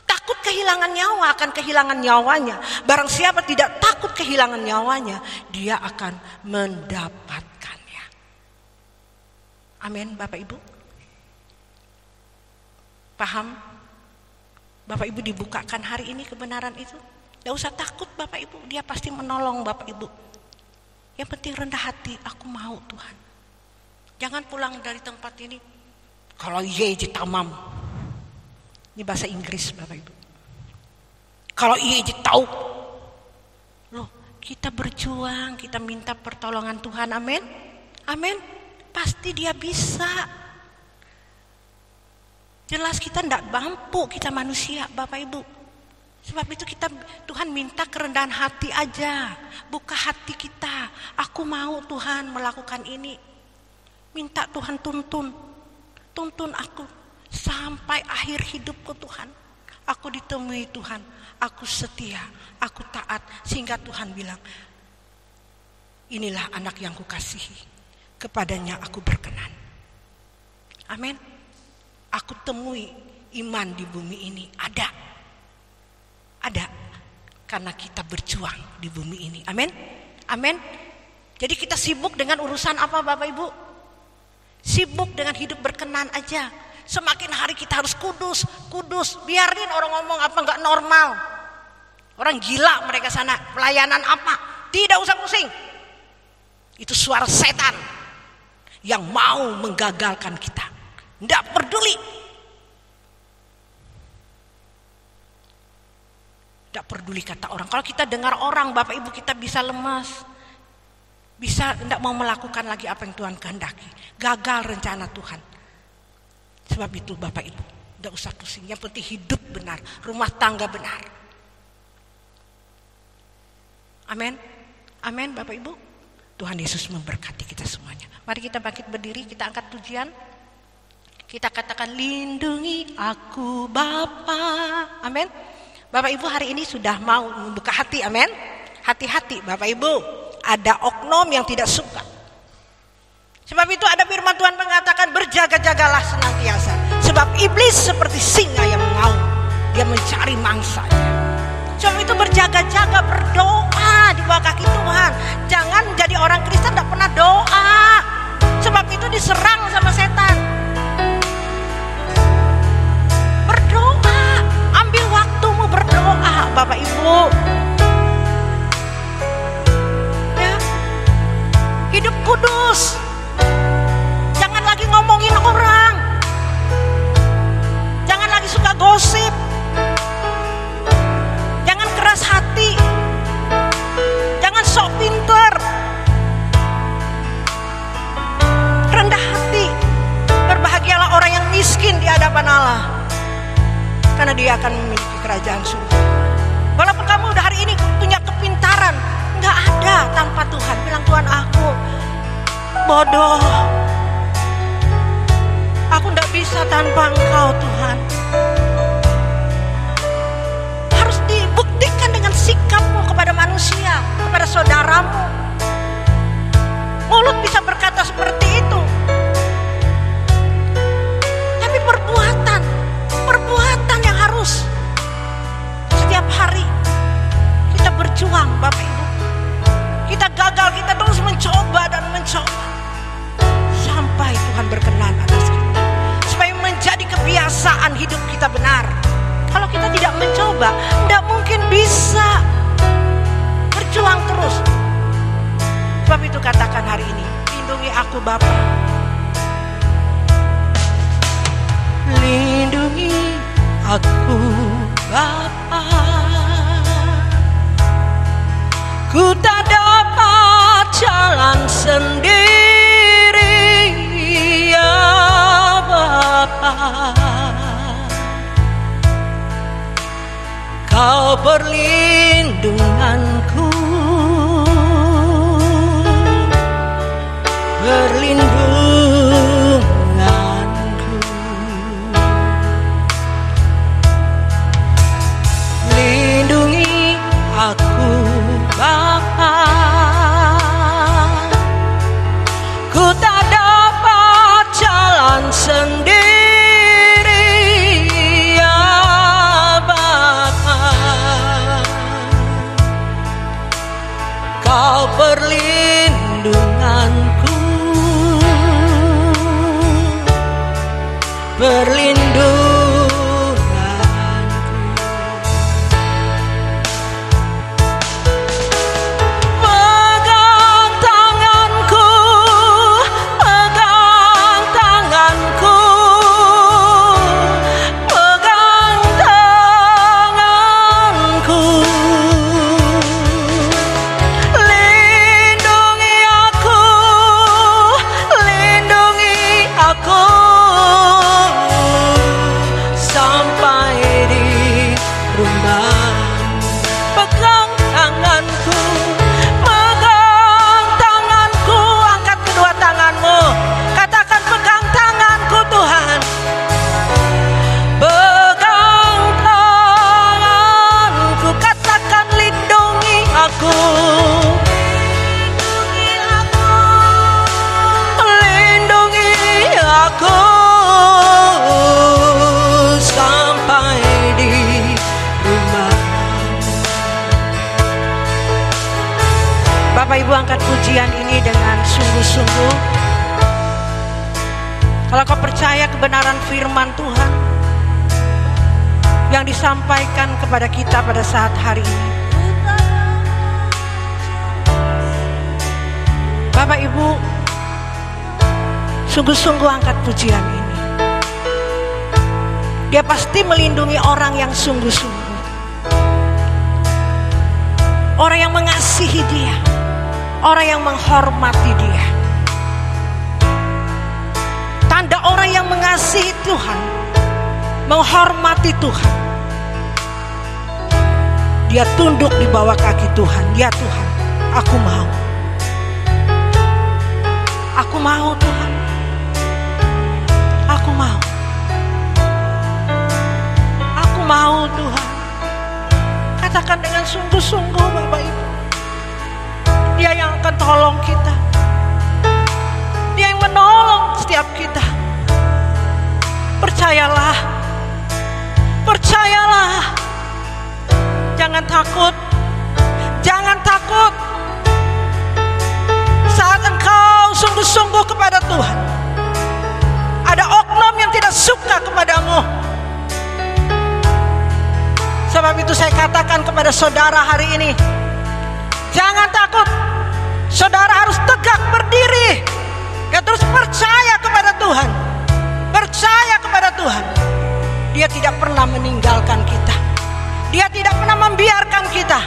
Takut kehilangan nyawa akan kehilangan nyawanya. Barang siapa tidak takut kehilangan nyawanya, dia akan mendapatkannya. Amin, Bapak Ibu. Paham? Bapak Ibu dibukakan hari ini kebenaran itu. Tidak usah takut, Bapak Ibu. Dia pasti menolong, Bapak Ibu. Yang penting rendah hati. Aku mau, Tuhan. Jangan pulang dari tempat ini kalau yeji tamam. Ini bahasa Inggris, Bapak Ibu. Kalau yeji tahu. Loh, kita berjuang, kita minta pertolongan Tuhan. Amin. Amin. Pasti dia bisa. Jelas kita tidak mampu, kita manusia, Bapak Ibu. Sebab itu Tuhan minta kerendahan hati aja. Buka hati kita. Aku mau, Tuhan, melakukan ini. Minta Tuhan tuntun aku sampai akhir hidupku, Tuhan. Aku ditemui Tuhan, aku setia, aku taat, sehingga Tuhan bilang, inilah anak yang kukasihi, kepadanya aku berkenan. Amin. Aku temui iman di bumi ini ada karena kita berjuang di bumi ini. Amin. Amin. Jadi kita sibuk dengan urusan apa, Bapak Ibu? Sibuk dengan hidup berkenan aja. Semakin hari kita harus kudus. Biarin orang ngomong apa nggak normal. Orang gila mereka sana. Pelayanan apa? Tidak usah pusing. Itu suara setan yang mau menggagalkan kita. Tidak peduli. Tidak peduli kata orang. Kalau kita dengar orang, Bapak Ibu, kita bisa lemas. Bisa tidak mau melakukan lagi apa yang Tuhan kehendaki. Gagal rencana Tuhan. Sebab itu Bapak Ibu, tidak usah pusing. Yang penting hidup benar, rumah tangga benar. Amin. Amin, Bapak Ibu. Tuhan Yesus memberkati kita semuanya. Mari kita bangkit berdiri, kita angkat pujian. Kita katakan, lindungi aku Bapa. Amin. Bapak Ibu hari ini sudah mau membuka hati. Amin. Hati-hati Bapak Ibu. Ada oknum yang tidak suka. Sebab itu ada firman Tuhan mengatakan, berjaga-jagalah senantiasa. Sebab iblis seperti singa yang mengaum. Dia mencari mangsanya. Sebab itu berjaga-jaga, berdoa di bawah kaki Tuhan. Jangan jadi orang Kristen tidak pernah doa. Sebab itu diserang sama setan. Berdoa, ambil waktumu berdoa, Bapak Ibu. Ya, hidup kudus. Jangan lagi ngomongin orang. Jangan lagi suka gosip. Jangan keras hati. Jangan sok pinter. Rendah hati. Berbahagialah orang yang miskin di hadapan Allah, karena dia akan memiliki kerajaan surga. Walaupun kamu udah hari ini punya kepintaran, nggak ada tanpa Tuhan. Bilang, Tuhan, aku bodoh. Aku nggak bisa tanpa Engkau, Tuhan. Harus dibuktikan dengan sikapmu kepada manusia, kepada saudaramu. Mulut bisa berkata seperti itu, tapi perbuatan yang harus setiap hari kita berjuang, Bapak Ibu. Kita gagal, kita terus mencoba dan mencoba sampai Tuhan berkenan atas kita, supaya menjadi kebiasaan hidup kita benar. Kalau kita tidak mencoba, tidak mungkin bisa berjuang terus. Sebab itu katakan hari ini, lindungi aku Bapa. Lindungi aku Bapa. Ku tak dapat jalan sendiri, ya Bapa. Kau perlindunganku, perlindunganku. Lindungi aku Bapa. Ku tak dapat jalan sendiri, ya Bapa. Kau perlindunganku, perlindunganku. Pegang tanganku, pegang tanganku, pegang tanganku. Lindungi aku, lindungi aku sampai di rumah. Pegang tanganku, pegang tanganku. Angkat kedua tanganmu, katakan pegang tanganku Tuhan. Pegang tanganku, katakan lindungi aku. Lindungi aku sampai di rumah. Bapak Ibu, angkat pujian ini dengan sungguh-sungguh. Kalau kau percaya kebenaran firman Tuhan yang disampaikan kepada kita pada saat hari ini, Bapak Ibu, sungguh-sungguh angkat pujian ini. Dia pasti melindungi orang yang sungguh-sungguh, orang yang mengasihi dia, orang yang menghormati dia. Tanda orang yang mengasihi Tuhan, menghormati Tuhan, dia tunduk di bawah kaki Tuhan. Ya Tuhan, aku mau. Aku mau Tuhan. Aku mau. Aku mau Tuhan. Katakan dengan sungguh-sungguh Bapak Ibu. Dia yang akan tolong kita. Dia yang menolong setiap kita. Percayalah. Percayalah. Jangan jangan takut. Jangan takut. Saat engkau sungguh-sungguh kepada Tuhan, ada oknum yang tidak suka kepadamu. Sebab itu saya katakan kepada saudara hari ini, jangan takut. Saudara harus tegak berdiri. Ya, terus percaya kepada Tuhan. Percaya kepada Tuhan. Dia tidak pernah meninggalkan kita. Dia tidak pernah membiarkan kita.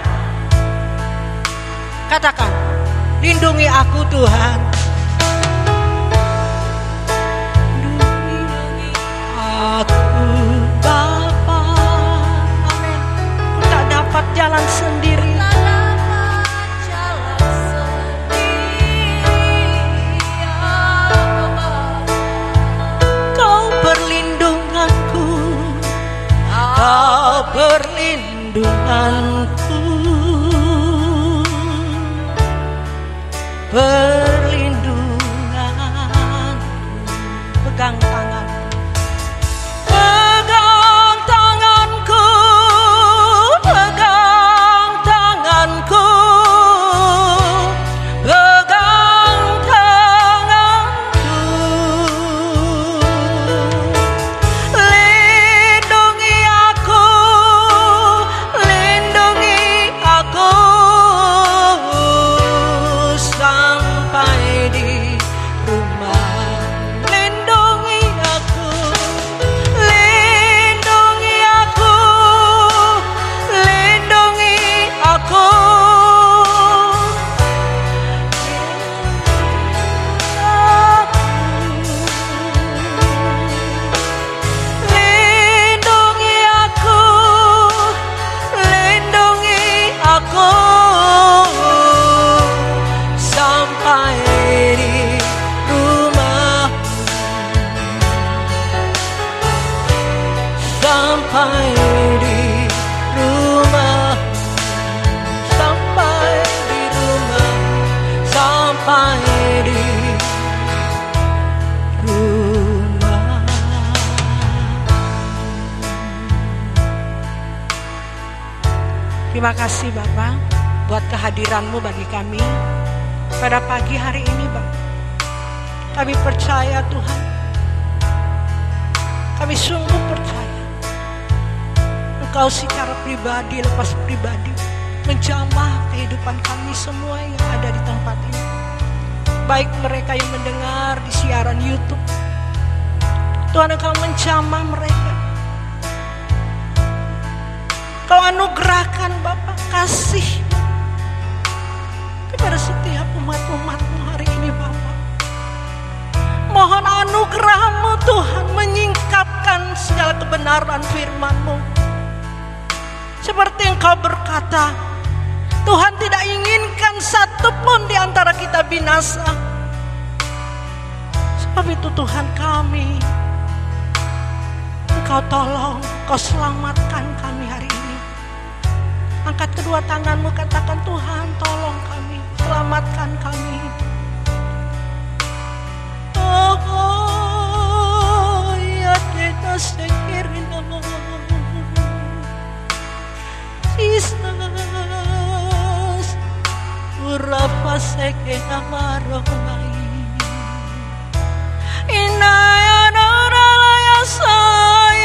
Katakan, lindungi aku Tuhan. Lindungi aku Bapa. Amin. Aku tak dapat jalan sendiri. Kau perlindunganku, perlindungan. Pegang tanganku, pegang tanganku, pegang tanganku, pegang tanganku. Lindungi aku, lindungi aku sampai di rumah. Lindungi aku, lindungi aku, lindungi aku. Lindungi aku, lindungi aku sampai di rumah, sampai di rumah, sampai di rumah, sampai di rumah. Terima kasih Bapak buat kehadiran-Mu bagi kami pada pagi hari ini, Bapak. Kami percaya Tuhan, kami sungguh percaya Engkau secara pribadi lepas pribadi menjamah kehidupan kami semua yang ada di tempat ini. Baik mereka yang mendengar di siaran YouTube, Tuhan Engkau menjamah mereka. Kau anugerahkan Bapak kasih kepada setiap umat-umat-Mu hari ini Bapak. Mohon anugerah-Mu Tuhan menyingkapkan segala kebenaran firman-Mu. Seperti Engkau berkata, Tuhan tidak inginkan satupun di antara kita binasa. Sebab itu Tuhan kami, Engkau tolong, Engkau selamatkan kami hari ini. Angkat kedua tanganmu, katakan Tuhan tolong kami, selamatkan kami. Oh ya kita sekirin nama Jesus, urapa sekena marongai, inaya noralaya sai.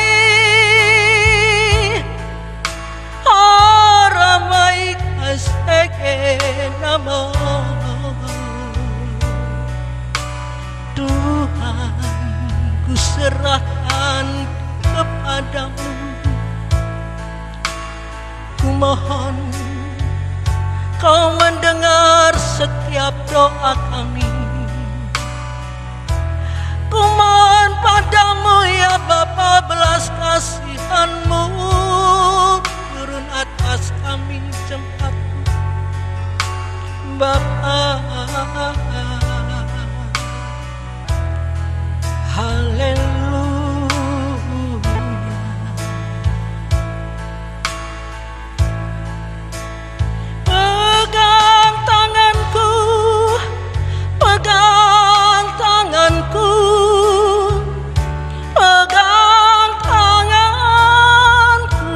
Ramai kasih nama Tuhan, ku serahkan kepadamu. Ku mohon Kau mendengar setiap doa kami. Ku mohon padamu ya Bapa, belas kasihan-Mu turun atas kami cepat Bapa. Haleluya. Pegang tanganku, pegang tanganku, pegang tanganku.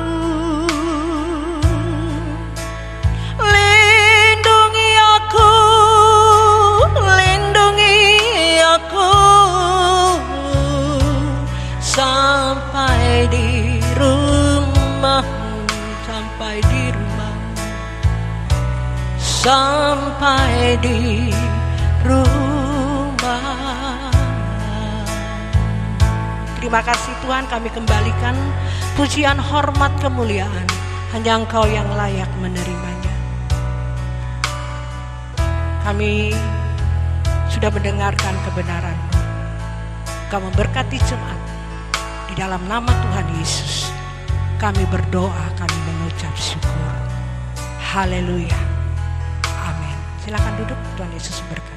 rumahmu, sampai di rumahmu, sampai di rumah. Terima kasih Tuhan, kami kembalikan pujian, hormat, kemuliaan. Hanya Engkau yang layak menerimanya. Kami sudah mendengarkan kebenaran-Mu. Engkau memberkati jemaat. Di dalam nama Tuhan Yesus kami berdoa, kami mengucap syukur. Haleluya. Amin. Silakan duduk, Tuhan Yesus berkati.